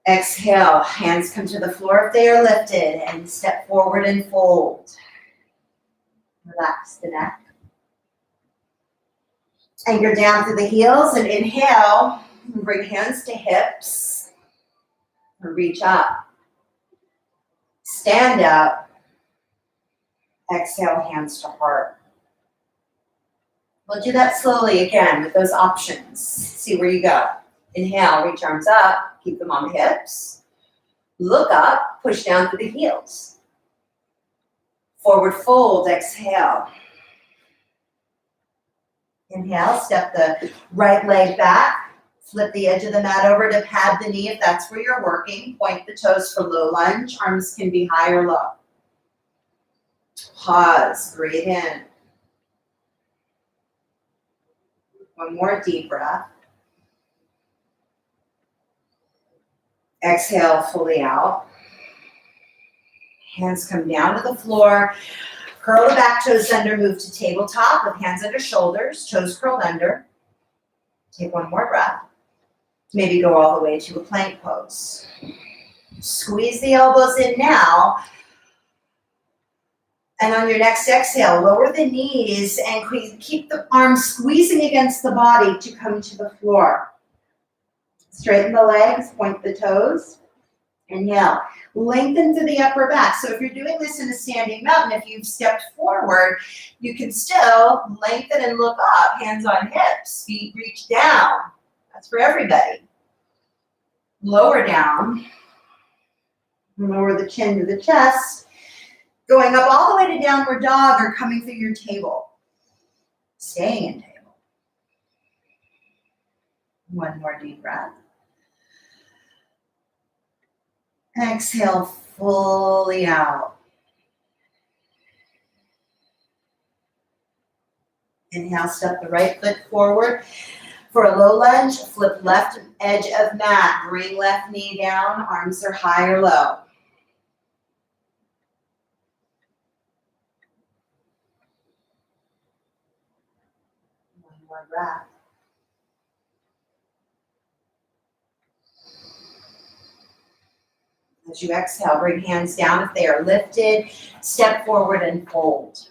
Exhale, hands come to the floor if they are lifted, and step forward and fold. Relax the neck. Anchor down through the heels and inhale. Bring hands to hips. Reach up. Stand up. Exhale, hands to heart. We'll do that slowly again with those options. See where you go. Inhale, reach arms up. Keep them on the hips. Look up, push down through the heels. Forward fold, exhale. Inhale, step the right leg back. Flip the edge of the mat over to pad the knee if that's where you're working. Point the toes for low lunge. Arms can be high or low. Pause, breathe in. One more deep breath. Exhale fully out. Hands come down to the floor. Curl the back toes under, move to tabletop with hands under shoulders, toes curled under. Take one more breath. Maybe go all the way to a plank pose. Squeeze the elbows in now. And on your next exhale, lower the knees and keep the arms squeezing against the body to come to the floor. Straighten the legs, point the toes. Inhale, lengthen through the upper back. So if you're doing this in a standing mountain, if you've stepped forward, you can still lengthen and look up, hands on hips, feet reach down. That's for everybody. Lower down. Lower the chin to the chest. Going up all the way to downward dog or coming through your table. Staying in table. One more deep breath. Exhale fully out. Inhale, step the right foot forward. For a low lunge, flip left edge of mat. Bring left knee down. Arms are high or low. One more breath. As you exhale, bring hands down if they are lifted. Step forward and fold.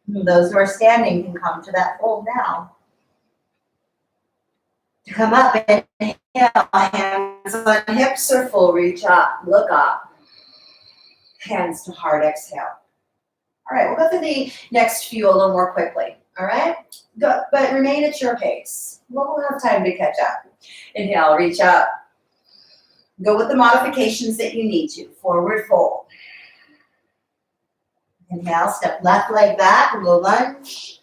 Those who are standing can come to that fold now. To come up, inhale, hands on hips or full reach up, look up. Hands to heart, exhale. All right, we'll go through the next few a little more quickly, all right? Go, but remain at your pace. We'll have time to catch up. Inhale, reach up. Go with the modifications that you need to. Forward fold. Inhale, step left leg back, low lunge.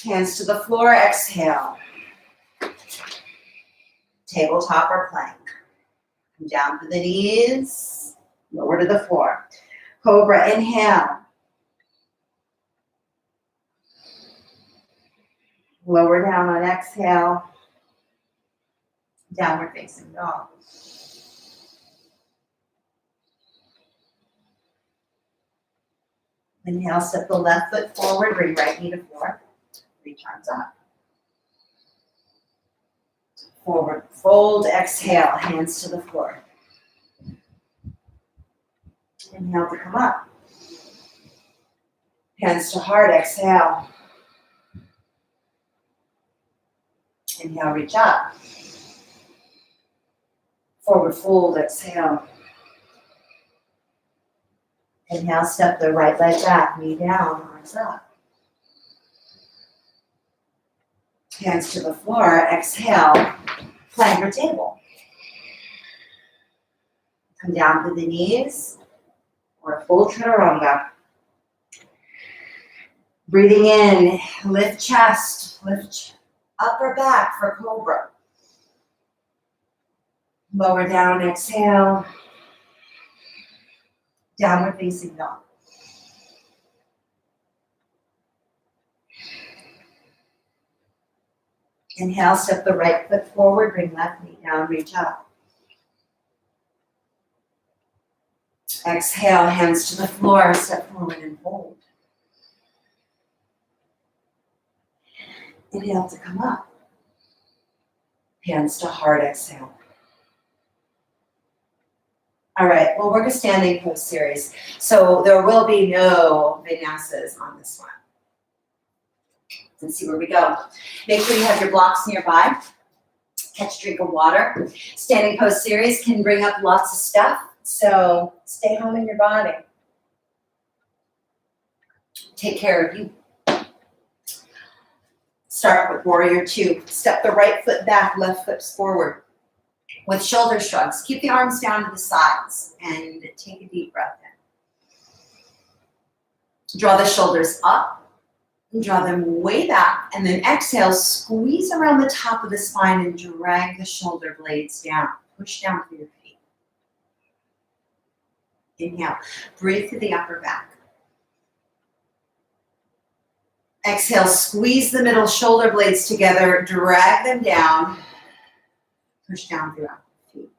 Hands to the floor, exhale. Tabletop or plank. Come down to the knees, lower to the floor. Cobra, inhale. Lower down on exhale. Downward facing dog. Inhale, step the left foot forward, bring right knee to floor. Reach arms up. Forward fold, exhale, hands to the floor. Inhale to come up. Hands to heart, exhale. Inhale, reach up. Forward fold, exhale. Inhale, step the right leg back, knee down, arms up. Hands to the floor, exhale, plank or table. Come down to the knees, or full chaturanga. Breathing in, lift chest, lift upper back for cobra. Lower down, exhale. Downward facing dog. Inhale, step the right foot forward, bring left knee down, reach up. Exhale, hands to the floor, step forward and fold. Inhale to come up. Hands to heart, exhale. All right, we'll work a standing pose series. So there will be no vinyasas on this one. Let's see where we go. Make sure you have your blocks nearby. Catch a drink of water. Standing pose series can bring up lots of stuff, so stay home in your body. Take care of you. Start with warrior two. Step the right foot back, left foot forward. With shoulder shrugs, keep the arms down to the sides and take a deep breath in. Draw the shoulders up. Draw them way back, and then exhale, squeeze around the top of the spine and drag the shoulder blades down. Push down through your feet. Inhale, breathe through the upper back. Exhale, squeeze the middle shoulder blades together, drag them down, push down throughout the feet.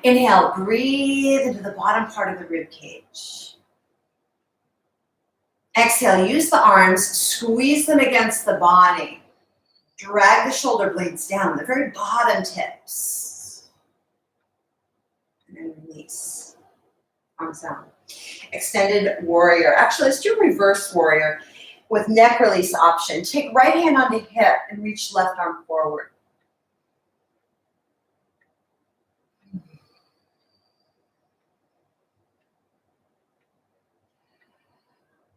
Inhale, breathe into the bottom part of the rib cage. Exhale, use the arms, squeeze them against the body. Drag the shoulder blades down, the very bottom tips. And then release. Arms down. Extended warrior. Actually, let's do reverse warrior with neck release option. Take right hand onto hip and reach left arm forward.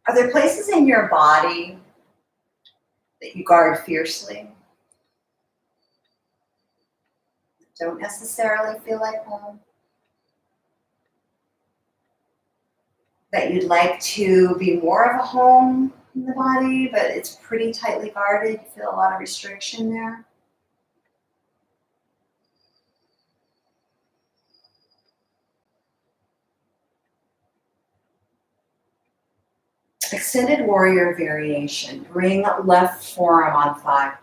Are there places in your body that you guard fiercely? That don't necessarily feel like home? That you'd like to be more of a home in the body, but it's pretty tightly guarded? You feel a lot of restriction there? Extended warrior variation. Bring left forearm on thigh.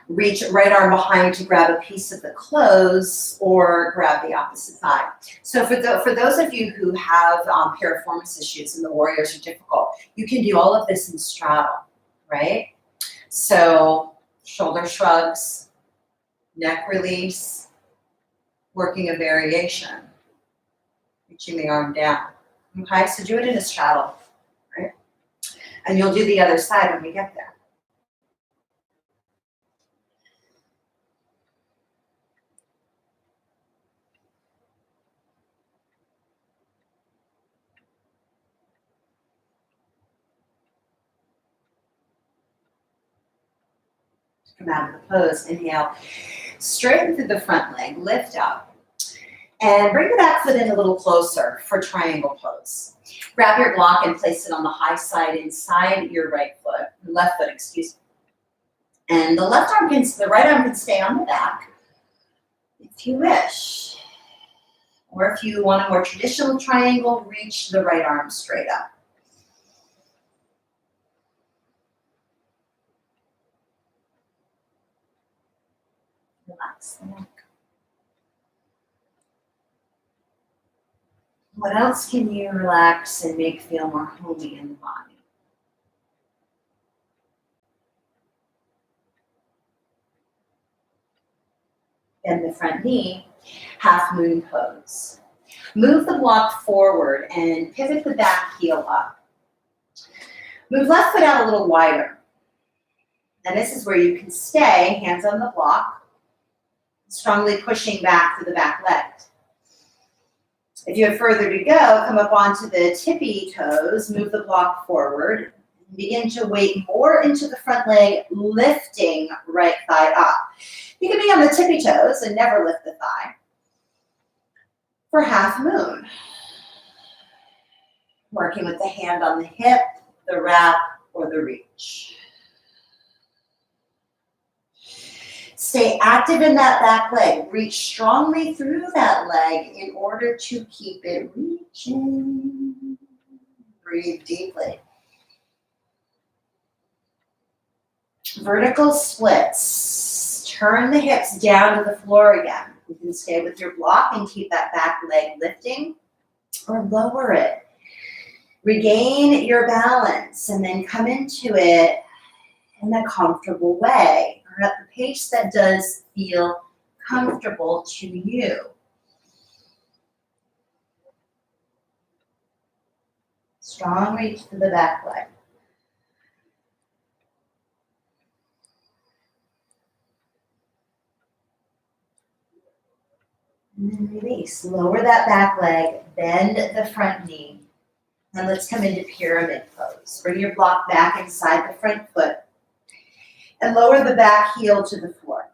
Reach right arm behind to grab a piece of the clothes or grab the opposite thigh. So for those of you who have piriformis issues and the warriors are difficult, you can do all of this in straddle, right? So shoulder shrugs, neck release, working a variation, reaching the arm down. Okay, so do it in a straddle, right? And you'll do the other side when we get there. Come out of the pose, inhale, straighten through the front leg, lift up, and bring the back foot in a little closer for triangle pose. Grab your block and place it on the high side inside your left foot, excuse me. And the right arm can stay on the back if you wish. Or if you want a more traditional triangle, reach the right arm straight up. Relax the neck. What else can you relax and make feel more homey in the body? Bend the front knee, half moon pose. Move the block forward and pivot the back heel up. Move left foot out a little wider. And this is where you can stay, hands on the block, strongly pushing back through the back leg. If you have further to go, come up onto the tippy toes, move the block forward, begin to weight more into the front leg, lifting right thigh up. You can be on the tippy toes and never lift the thigh. For half moon, working with the hand on the hip, the wrap, or the reach. Stay active in that back leg. Reach strongly through that leg in order to keep it reaching. Breathe deeply. Vertical splits. Turn the hips down to the floor again. You can stay with your block and keep that back leg lifting, or lower it. Regain your balance and then come into it in a comfortable way, or at the pace that does feel comfortable to you. Strong reach to the back leg. And then release. Lower that back leg, bend the front knee. And let's come into pyramid pose. Bring your block back inside the front foot. And lower the back heel to the floor.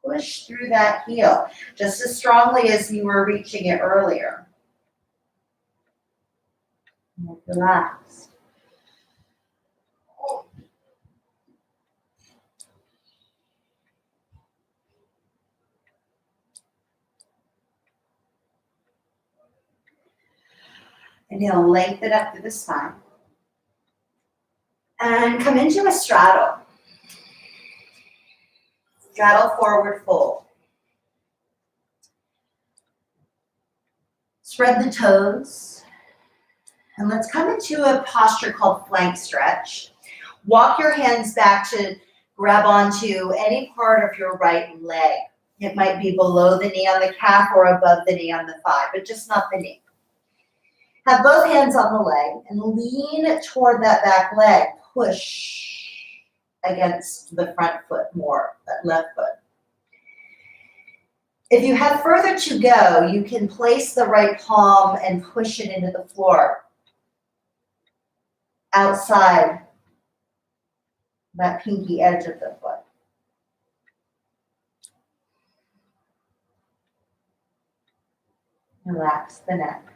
Push through that heel just as strongly as you were reaching it earlier. Relax. Inhale, lengthen up through the spine. And come into a straddle. Straddle forward fold. Spread the toes. And let's come into a posture called flank stretch. Walk your hands back to grab onto any part of your right leg. It might be below the knee on the calf or above the knee on the thigh, but just not the knee. Have both hands on the leg and lean toward that back leg. Push against the front foot more, that left foot. If you have further to go, you can place the right palm and push it into the floor. Outside that pinky edge of the foot. Relax the neck.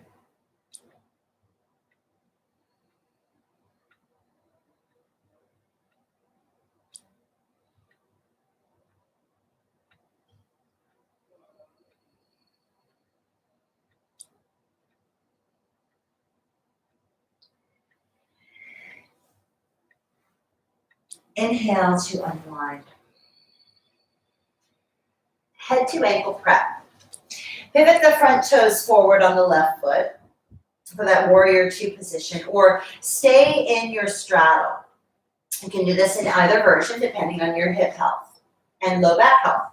Inhale to unwind. Head to ankle prep. Pivot the front toes forward on the left foot for that warrior two position, or stay in your straddle. You can do this in either version depending on your hip health and low back health.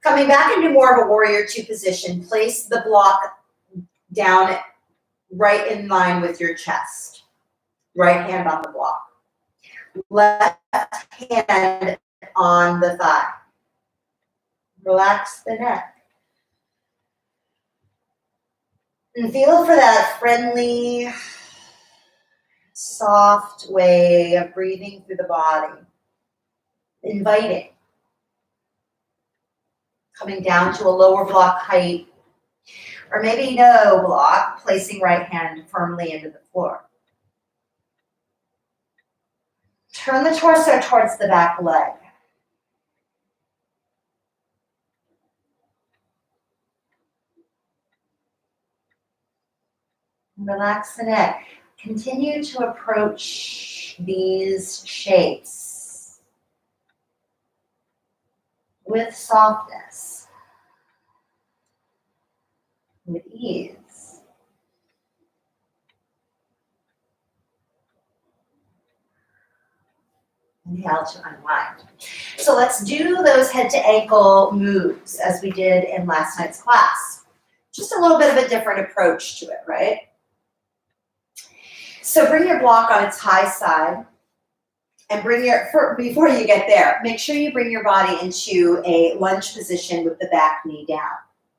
Coming back into more of a warrior two position, place the block down right in line with your chest. Right hand on the block. Left hand on the thigh. Relax the neck. And feel for that friendly, soft way of breathing through the body. Inviting. Coming down to a lower block height. Or maybe no block, placing right hand firmly into the floor. Turn the torso towards the back leg. Relax the neck. Continue to approach these shapes with softness, with ease. Inhale to unwind. So let's do those head to ankle moves as we did in last night's class. Just a little bit of a different approach to it, right? So bring your block on its high side and before you get there, make sure you bring your body into a lunge position with the back knee down.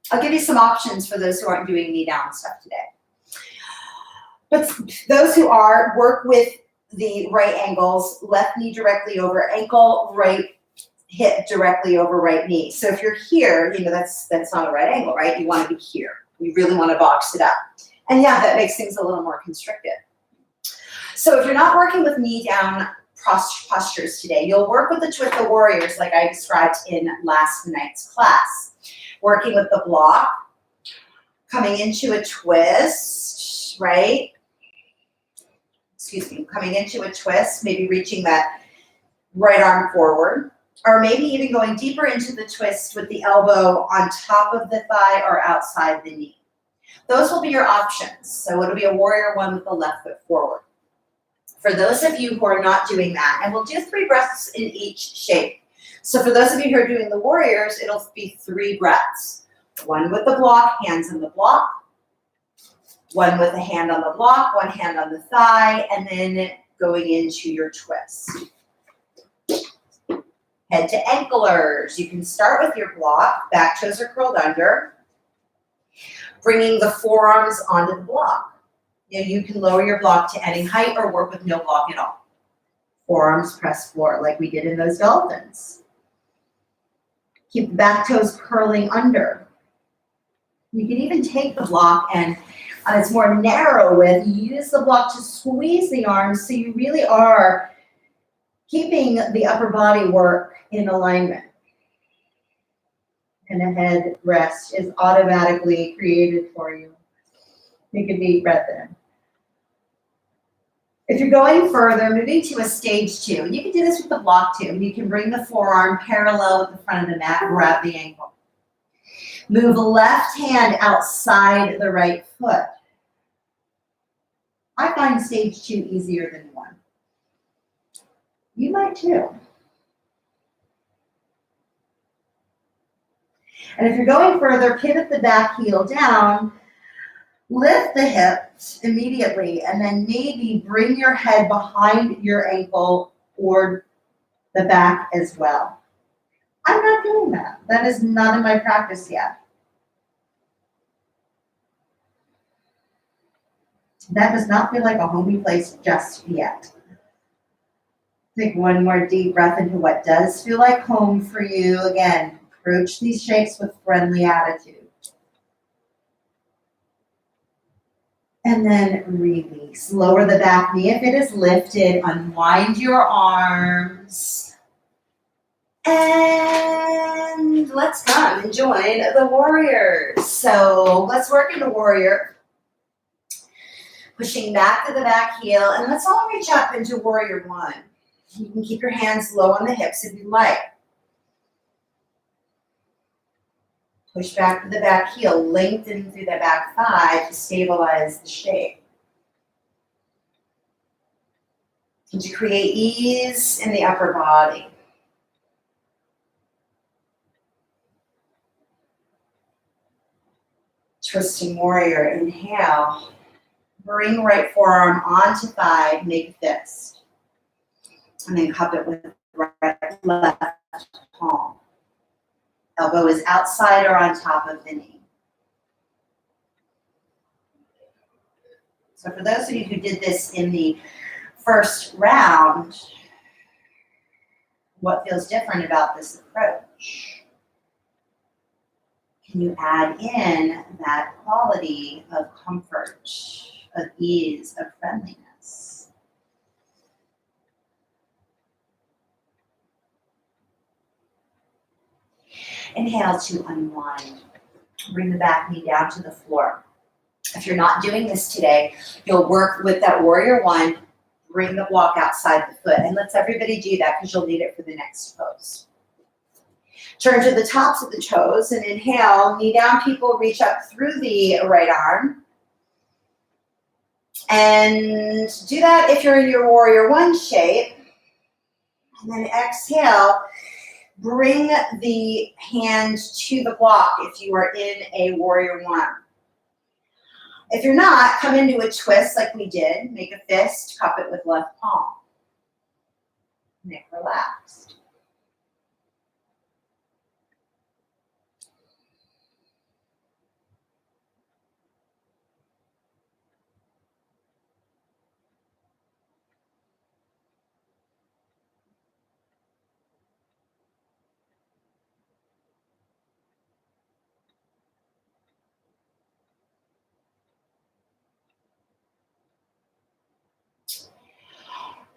I'll give you some options for those who aren't doing knee down stuff today. But those who are, work with the right angles, left knee directly over ankle, right hip directly over right knee. So if you're here, that's not a right angle, right? You want to be here. You really want to box it up. And yeah, that makes things a little more constricted. So if you're not working with knee down postures today, you'll work with the twist the warriors like I described in last night's class. Working with the block, coming into a twist, right? Coming into a twist, maybe reaching that right arm forward, or maybe even going deeper into the twist with the elbow on top of the thigh or outside the knee. Those will be your options. So it'll be a warrior one with the left foot forward. For those of you who are not doing that, and we'll do 3 breaths in each shape. So for those of you who are doing the warriors, it'll be 3 breaths. One with the block, hands on the block. One with a hand on the block, one hand on the thigh, and then going into your twist. Head to anklers. You can start with your block, back toes are curled under, bringing the forearms onto the block. You can lower your block to any height or work with no block at all. Forearms press floor like we did in those dolphins. Keep the back toes curling under. You can even take the block and on its more narrow width, use the block to squeeze the arms so you really are keeping the upper body work in alignment. And a head rest is automatically created for you. Take a deep breath in. If you're going further, moving to a stage 2, and you can do this with the block too. You can bring the forearm parallel with the front of the mat, grab the ankle. Move left hand outside the right foot. I find stage 2 easier than 1. You might too. And if you're going further, pivot the back heel down, lift the hips immediately, and then maybe bring your head behind your ankle or the back as well. I'm not doing that. That is not in my practice yet. That does not feel like a homey place just yet. Take one more deep breath into what does feel like home for you. Again, approach these shapes with friendly attitude. And then release. Lower the back knee if it is lifted. Unwind your arms. And let's come and join the warriors. So let's work into warrior. Pushing back to the back heel. And let's all reach up into warrior 1. You can keep your hands low on the hips if you like. Push back to the back heel, lengthen through the back thigh to stabilize the shape. And to create ease in the upper body. Twisting warrior, inhale. Bring right forearm onto thigh, make a fist. And then cup it with right, left palm. Elbow is outside or on top of the knee. So for those of you who did this in the first round, what feels different about this approach? Can you add in that quality of comfort, of ease, of friendliness? Inhale to unwind. Bring the back knee down to the floor. If you're not doing this today, you'll work with that warrior 1, bring the block outside the foot. And let's everybody do that because you'll need it for the next pose. Turn to the tops of the toes and inhale, knee down, people reach up through the right arm. And do that if you're in your warrior 1 shape. And then exhale, bring the hand to the block if you are in a warrior one. If you're not, come into a twist like we did. Make a fist, cup it with left palm. Neck relaxed.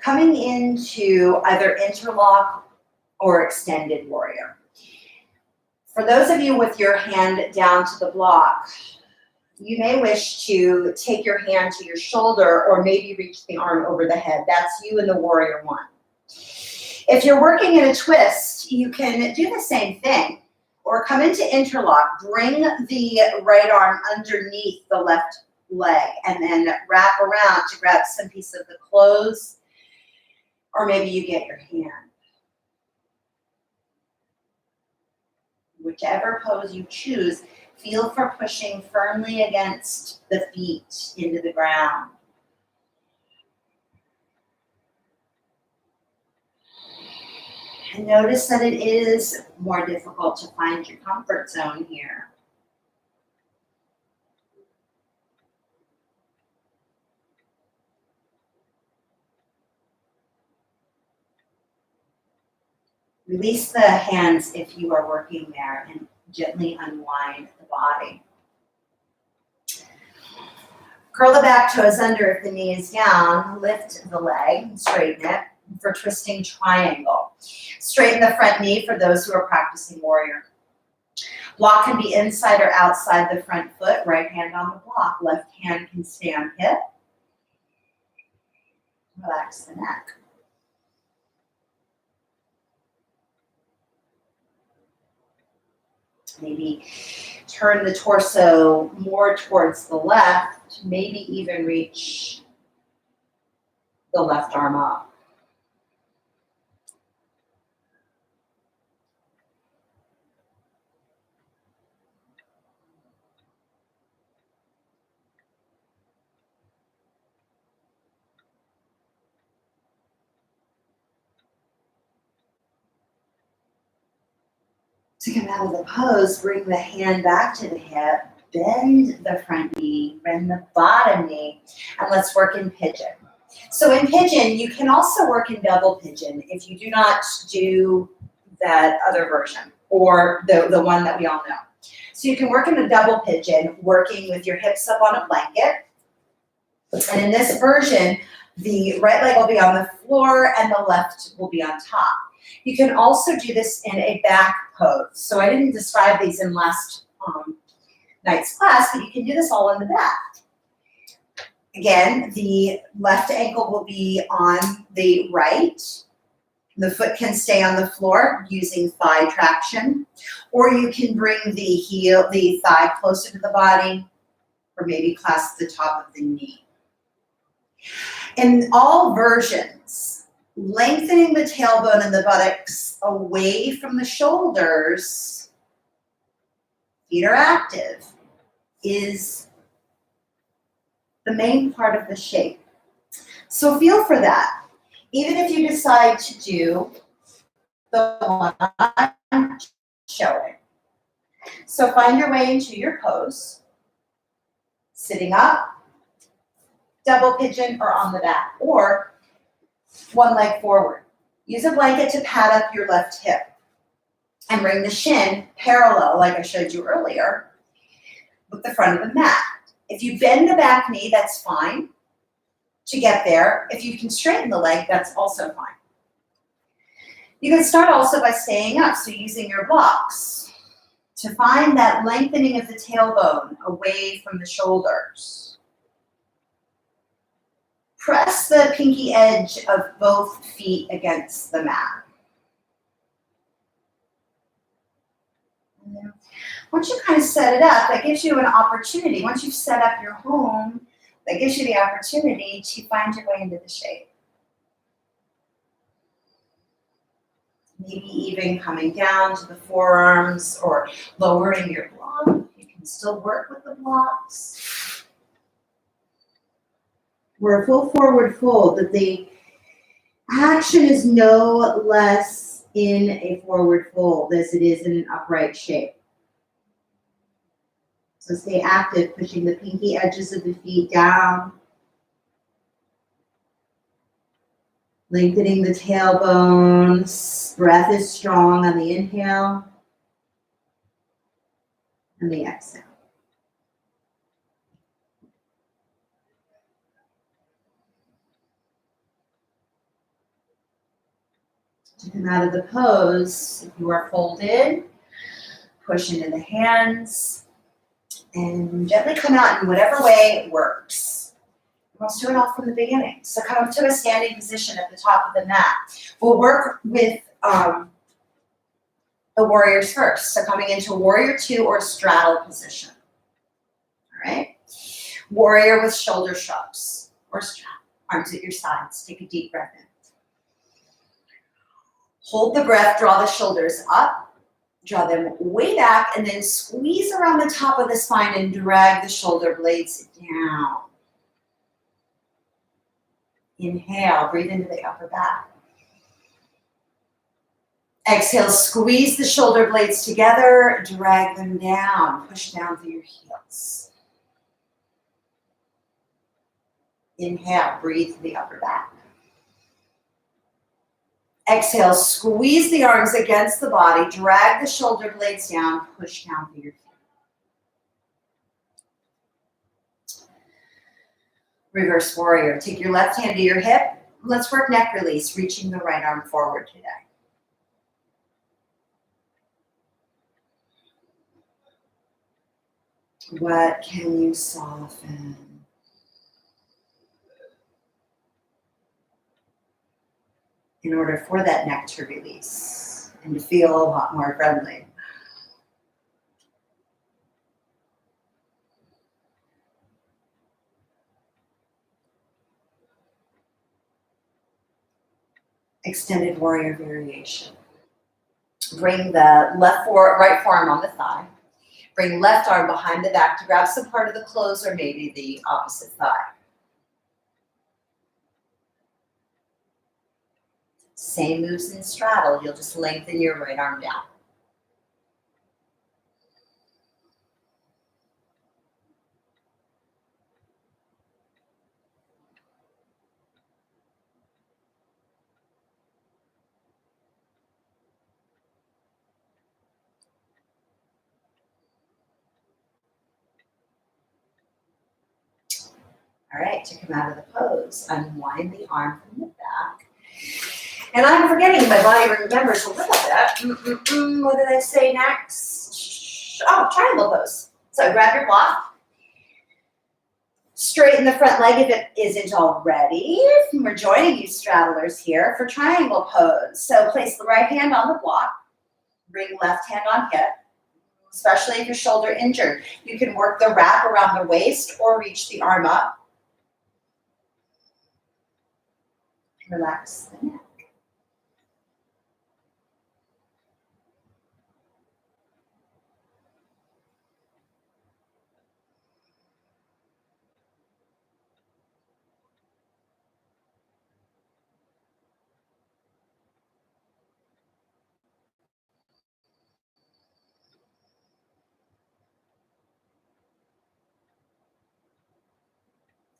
Coming into either interlock or extended warrior. For those of you with your hand down to the block, you may wish to take your hand to your shoulder or maybe reach the arm over the head. That's you in the warrior one. If you're working in a twist, you can do the same thing or come into interlock. Bring the right arm underneath the left leg and then wrap around to grab some piece of the clothes, or maybe you get your hand. Whichever pose you choose, feel for pushing firmly against the feet into the ground. And notice that it is more difficult to find your comfort zone here. Release the hands if you are working there and gently unwind the body. Curl the back toes under if the knee is down. Lift the leg and straighten it for twisting triangle. Straighten the front knee for those who are practicing warrior. Block can be inside or outside the front foot. Right hand on the block. Left hand can stay on hip. Relax the neck. Maybe turn the torso more towards the left, maybe even reach the left arm up. To come out of the pose, bring the hand back to the hip, bend the front knee, bend the bottom knee, and let's work in pigeon. So in pigeon, you can also work in double pigeon if you do not do that other version or the one that we all know. So you can work in a double pigeon, working with your hips up on a blanket. And in this version, the right leg will be on the floor and the left will be on top. You can also do this in a back pose. So I didn't describe these in last night's class, but you can do this all in the back. Again, the left ankle will be on the right. The foot can stay on the floor using thigh traction, or you can bring the thigh closer to the body, or maybe clasp the top of the knee. In all versions, lengthening the tailbone and the buttocks away from the shoulders, feet are active, is the main part of the shape. So feel for that. Even if you decide to do the one I'm showing. So find your way into your pose, sitting up, double pigeon, or on the back, or one leg forward. Use a blanket to pad up your left hip and bring the shin parallel, like I showed you earlier, with the front of the mat. If you bend the back knee, that's fine to get there. If you can straighten the leg, that's also fine. You can start also by staying up, so using your blocks to find that lengthening of the tailbone away from the shoulders. Press the pinky edge of both feet against the mat. And then once you kind of set it up, that gives you an opportunity. Once you've set up your home, that gives you the opportunity to find your way into the shape. Maybe even coming down to the forearms or lowering your block. You can still work with the blocks. We're a full forward fold, but the action is no less in a forward fold as it is in an upright shape. So stay active, pushing the pinky edges of the feet down. Lengthening the tailbones. Breath is strong on the inhale and the exhale. To come out of the pose, if you are folded, push into the hands and gently come out in whatever way works. Let's do it all from the beginning. So come to a standing position at the top of the mat. We'll work with the warriors first. So coming into warrior 2 or straddle position. All right. Warrior with shoulder shrugs or straddle. Arms at your sides. Take a deep breath in. Hold the breath. Draw the shoulders up. Draw them way back and then squeeze around the top of the spine and drag the shoulder blades down. Inhale, breathe into the upper back. Exhale, squeeze the shoulder blades together, drag them down, push down through your heels. Inhale, breathe to the upper back. Exhale, squeeze the arms against the body, drag the shoulder blades down, push down through your feet. Reverse warrior. Take your left hand to your hip. Let's work neck release, reaching the right arm forward today. What can you soften? In order for that neck to release and to feel a lot more friendly. Extended warrior variation. Bring the right forearm on the thigh. Bring left arm behind the back to grab some part of the clothes or maybe the opposite thigh. Same moves in straddle. You'll just lengthen your right arm down. All right, to come out of the pose, unwind the arm from the back. And I'm forgetting, my body remembers a little bit. What did I say next? Oh, triangle pose. So grab your block. Straighten the front leg if it isn't already. We're joining you straddlers here for triangle pose. So place the right hand on the block. Bring left hand on hip, especially if your shoulder injured. You can work the wrap around the waist or reach the arm up. Relax the neck.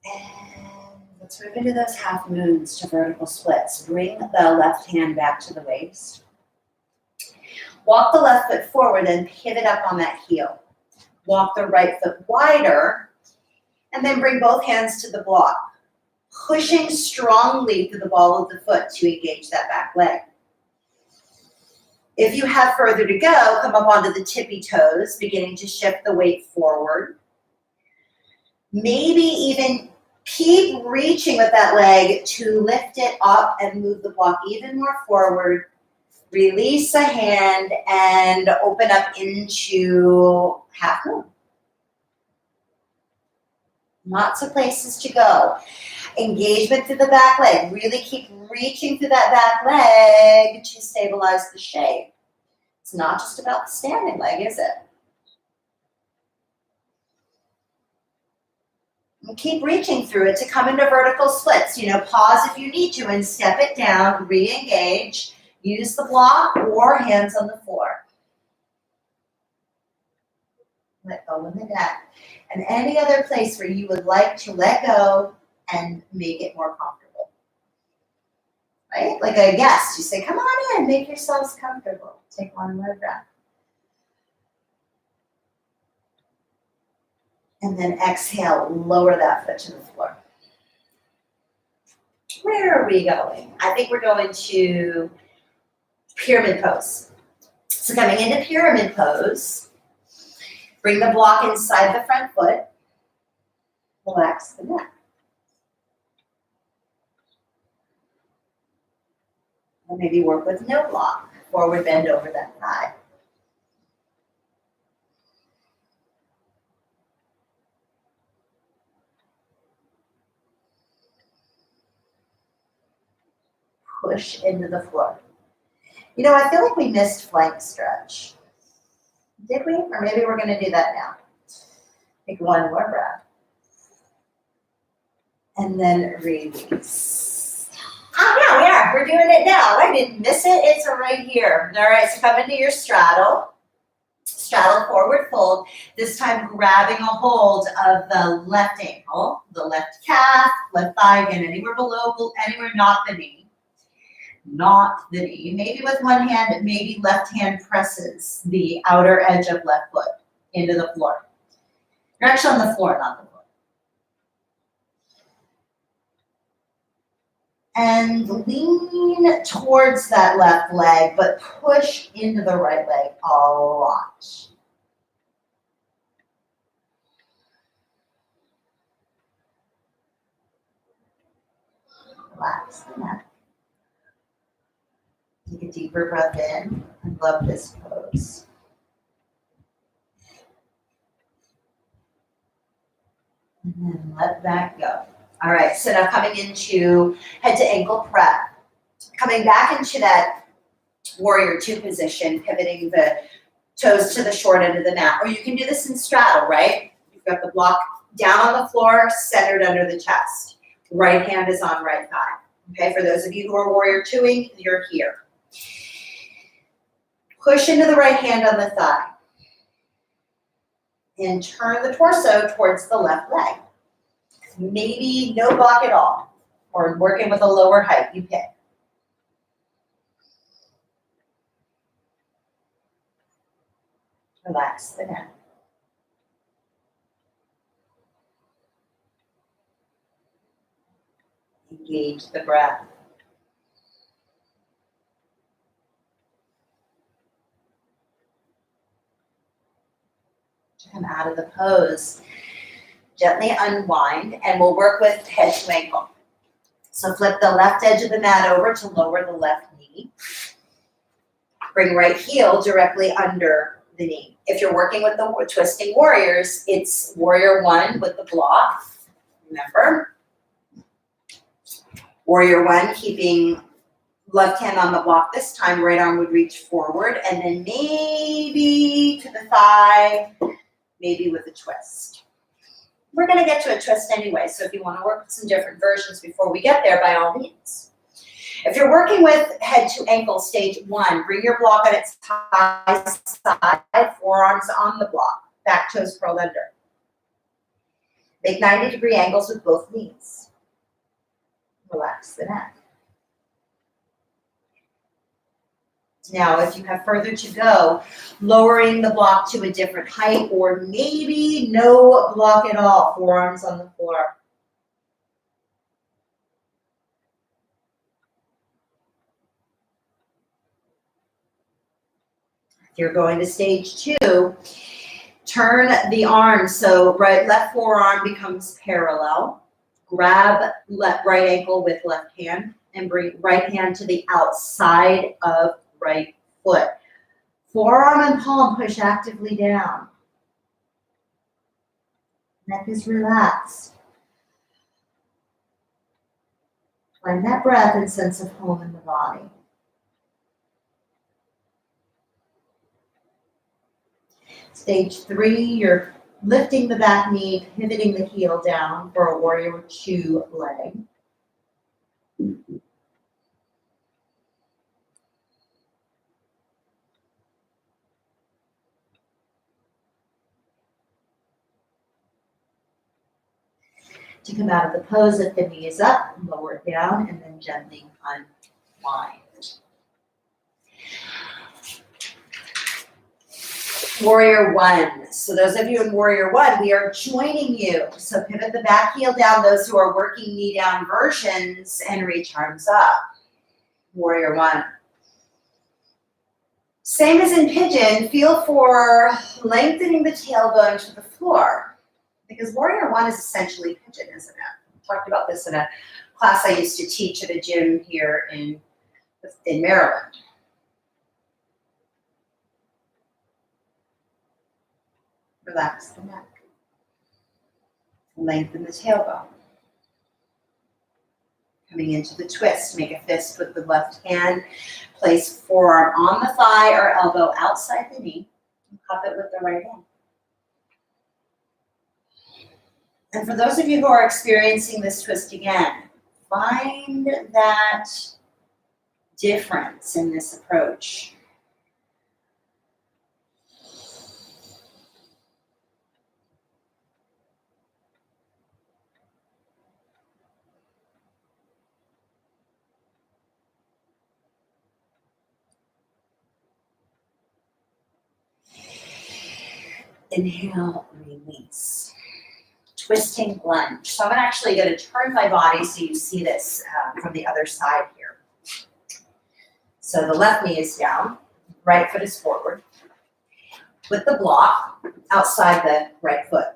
And let's move into those half moons to vertical splits. Bring the left hand back to the waist. Walk the left foot forward and pivot up on that heel. Walk the right foot wider and then bring both hands to the block, pushing strongly through the ball of the foot to engage that back leg. If you have further to go, come up onto the tippy toes, beginning to shift the weight forward. Maybe even keep reaching with that leg to lift it up and move the block even more forward. Release a hand and open up into half moon. Lots of places to go. Engagement through the back leg. Really keep reaching through that back leg to stabilize the shape. It's not just about the standing leg, is it? And keep reaching through it to come into vertical splits. You know, pause if you need to and step it down, re-engage. Use the block or hands on the floor. Let go in the neck. And any other place where you would like to let go and make it more comfortable. Right? Like a guest, you say, come on in, make yourselves comfortable. Take one more breath. And then exhale, lower that foot to the floor. Where are we going? I think we're going to pyramid pose. So coming into pyramid pose, bring the block inside the front foot. Relax the neck. And maybe work with no block. Forward bend over that thigh. Push into the floor. You know, I feel like we missed flank stretch. Did we? Or maybe we're going to do that now. Take one more breath. And then release. Oh, yeah, we are. We're doing it now. I didn't miss it. It's right here. All right, so come into your straddle. Straddle forward fold. This time grabbing a hold of the left ankle, the left calf, left thigh, again, anywhere below, anywhere not the knee. Not the knee. Maybe with one hand, maybe left hand presses the outer edge of left foot into the floor. You're actually on the floor, not the floor. And lean towards that left leg, but push into the right leg a lot. Relax the neck. Take a deeper breath in. I love this pose. And then let that go. All right, so now coming into head to ankle prep. Coming back into that warrior two position, pivoting the toes to the short end of the mat. Or you can do this in straddle, right? You've got the block down on the floor, centered under the chest. Right hand is on right thigh. Okay, for those of you who are warrior twoing, you're here. Push into the right hand on the thigh. And turn the torso towards the left leg. Maybe no block at all, or working with a lower height, you pick. Relax the neck. Engage the breath. Come out of the pose. Gently unwind, and we'll work with head to ankle. So flip the left edge of the mat over to lower the left knee. Bring right heel directly under the knee. If you're working with the twisting warriors, it's warrior one with the block. Remember? Warrior one, keeping left hand on the block this time, right arm would reach forward, and then maybe to the thigh, maybe with a twist. We're going to get to a twist anyway, so if you want to work with some different versions before we get there, by all means. If you're working with head to ankle stage one, bring your block on its high side, forearms on the block, back toes curled under. Make 90-degree angles with both knees. Relax the neck. Now, if you have further to go, lowering the block to a different height, or maybe no block at all, forearms on the floor. If you're going to stage two, turn the arm so left forearm becomes parallel. Grab right ankle with left hand and bring right hand to the outside of right foot. Forearm and palm push actively down. Neck is relaxed. Find that breath and sense of home in the body. Stage 3, you're lifting the back knee, pivoting the heel down for a warrior 2 leg. To come out of the pose, if the knee is up, lower it down, and then gently unwind. Warrior 1. So those of you in Warrior 1, we are joining you. So pivot the back heel down, those who are working knee down versions, and reach arms up. Warrior 1. Same as in Pigeon, feel for lengthening the tailbone to the floor. Because Warrior 1 is essentially Pigeon, isn't it? I talked about this in a class I used to teach at a gym here in Maryland. Relax the neck. Lengthen the tailbone. Coming into the twist, make a fist with the left hand. Place forearm on the thigh or elbow outside the knee. And cup it with the right hand. And for those of you who are experiencing this twist again, find that difference in this approach. Inhale, release. Twisting lunge. So I'm actually going to turn my body so you see this from the other side here. So the left knee is down, right foot is forward. Put the block outside the right foot.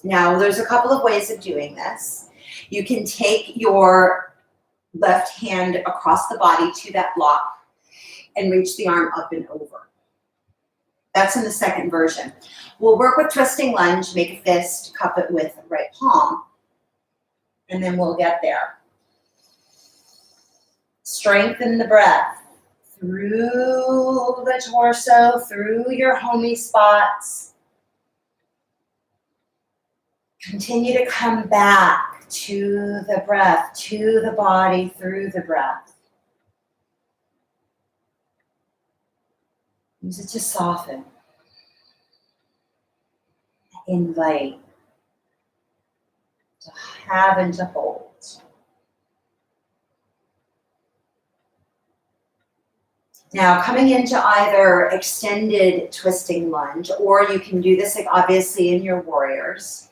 Now there's a couple of ways of doing this. You can take your left hand across the body to that block and reach the arm up and over. That's in the second version. We'll work with twisting lunge, make a fist, cup it with the right palm, and then we'll get there. Strengthen the breath through the torso, through your homey spots. Continue to come back to the breath, to the body, through the breath. Use it to soften. Invite. To have and to hold. Now, coming into either extended twisting lunge, or you can do this obviously in your warriors,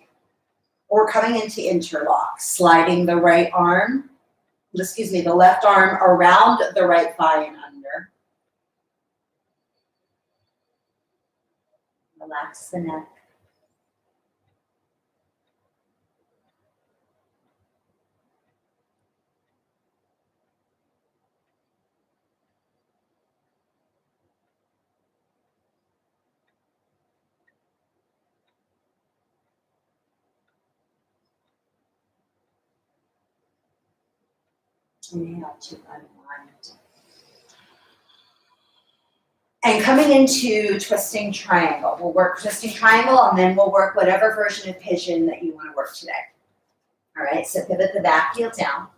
or coming into interlock, sliding the right arm, the left arm around the right thigh and under. Relax the neck. Inhale to unwind. And coming into twisting triangle. We'll work twisting triangle and then we'll work whatever version of pigeon that you want to work today. All right, so pivot the back heel down.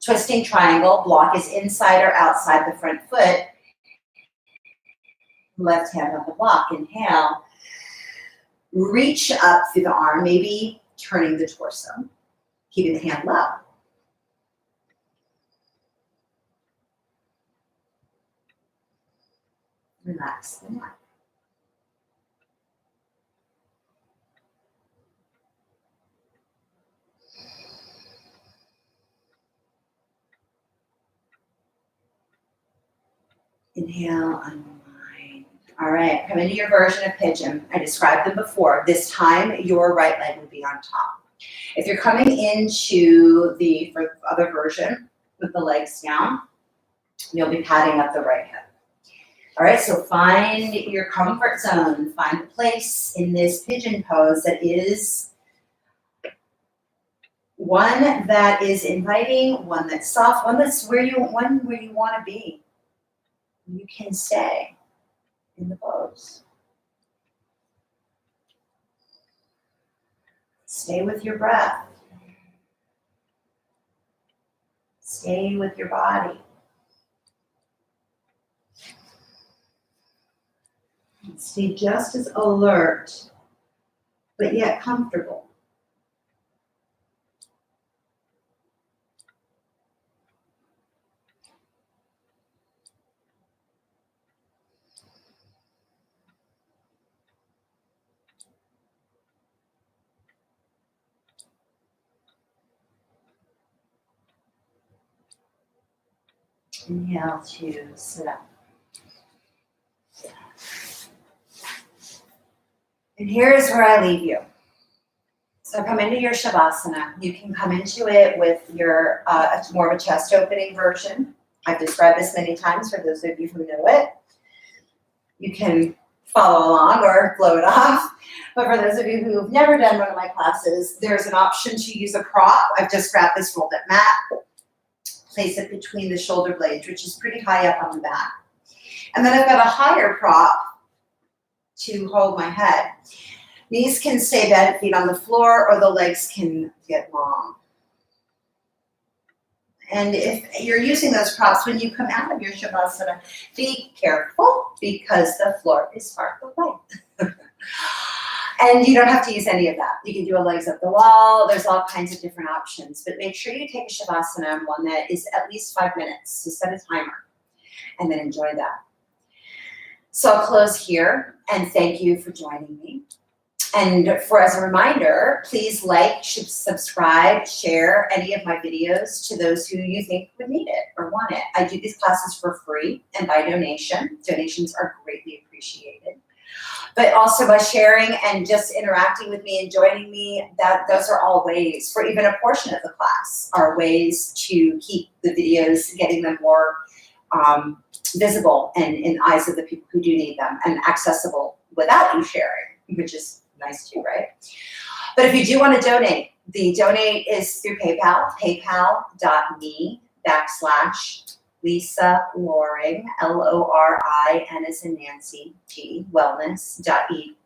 Twisting triangle, block is inside or outside the front foot. Left hand on the block, inhale. Reach up through the arm, maybe turning the torso. Keeping the hand low. Relax the neck. Inhale, unwind. All right, come into your version of pigeon. I described them before. This time, your right leg will be on top. If you're coming into the other version with the legs down, you'll be patting up the right hip. All right, so find your comfort zone. Find a place in this pigeon pose that is One that is inviting, one that's soft, one that's where you want to be. You can stay in the pose. Stay with your breath. Stay with your body. Stay just as alert, but yet comfortable. Inhale to sit up. And here's where I leave you. So come into your Shavasana. You can come into it with your more of a chest opening version. I've described this many times for those of you who know it. You can follow along or blow it off. But for those of you who've never done one of my classes, there's an option to use a prop. I've just grabbed this rolled up mat, place it between the shoulder blades, which is pretty high up on the back. And then I've got a higher prop to hold my head. Knees can stay bent, feet on the floor, or the legs can get long. And if you're using those props, when you come out of your Shavasana, be careful because the floor is far away. And you don't have to use any of that. You can do a legs up the wall. There's all kinds of different options. But make sure you take a Shavasana, one that is at least 5 minutes. So set a timer and then enjoy that. So I'll close here and thank you for joining me. And as a reminder, please like, subscribe, share any of my videos to those who you think would need it or want it. I do these classes for free and by donation. Donations are greatly appreciated. But also by sharing and just interacting with me and joining me, those are all ways, for even a portion of the class, are ways to keep the videos, getting them more visible and in the eyes of the people who do need them and accessible without you sharing, which is nice too, right? But if you do want to donate, the donate is through PayPal, paypal.me/Lisa Loring, Lorin as in Nancy, G, wellness,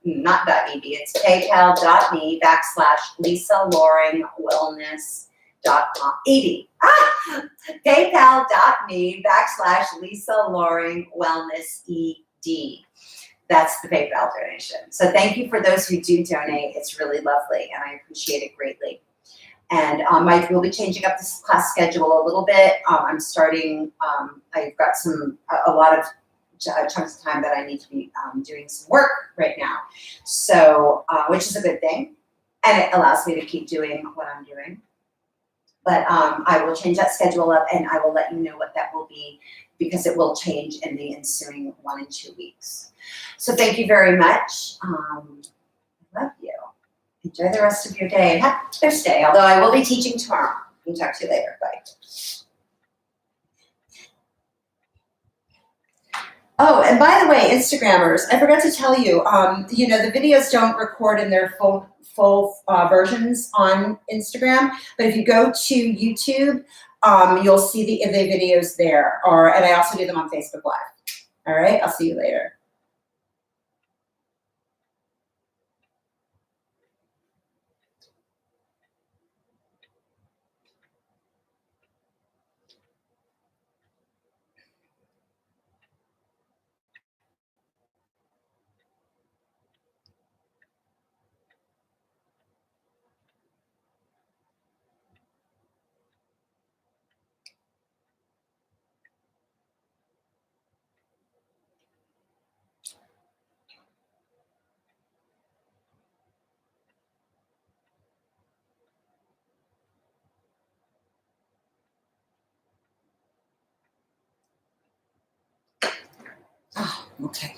not .ed, it's paypal.me/Lisa Loring wellness.com, ed. paypal.me/Lisa Loring wellness, ed. That's the PayPal donation. So thank you for those who do donate. It's really lovely, and I appreciate it greatly. And we'll be changing up this class schedule a little bit. I'm starting, I've got a lot of chunks of time that I need to be doing some work right now. So, which is a good thing. And it allows me to keep doing what I'm doing. But I will change that schedule up, and I will let you know what that will be, because it will change in the ensuing 1 and 2 weeks. So thank you very much. I love you. Enjoy the rest of your day and happy Thursday, although I will be teaching tomorrow. We'll talk to you later. Bye. Oh, and by the way, Instagrammers, I forgot to tell you, the videos don't record in their full versions on Instagram, but if you go to YouTube, you'll see the videos there, and I also do them on Facebook Live. All right, I'll see you later. Oh, okay.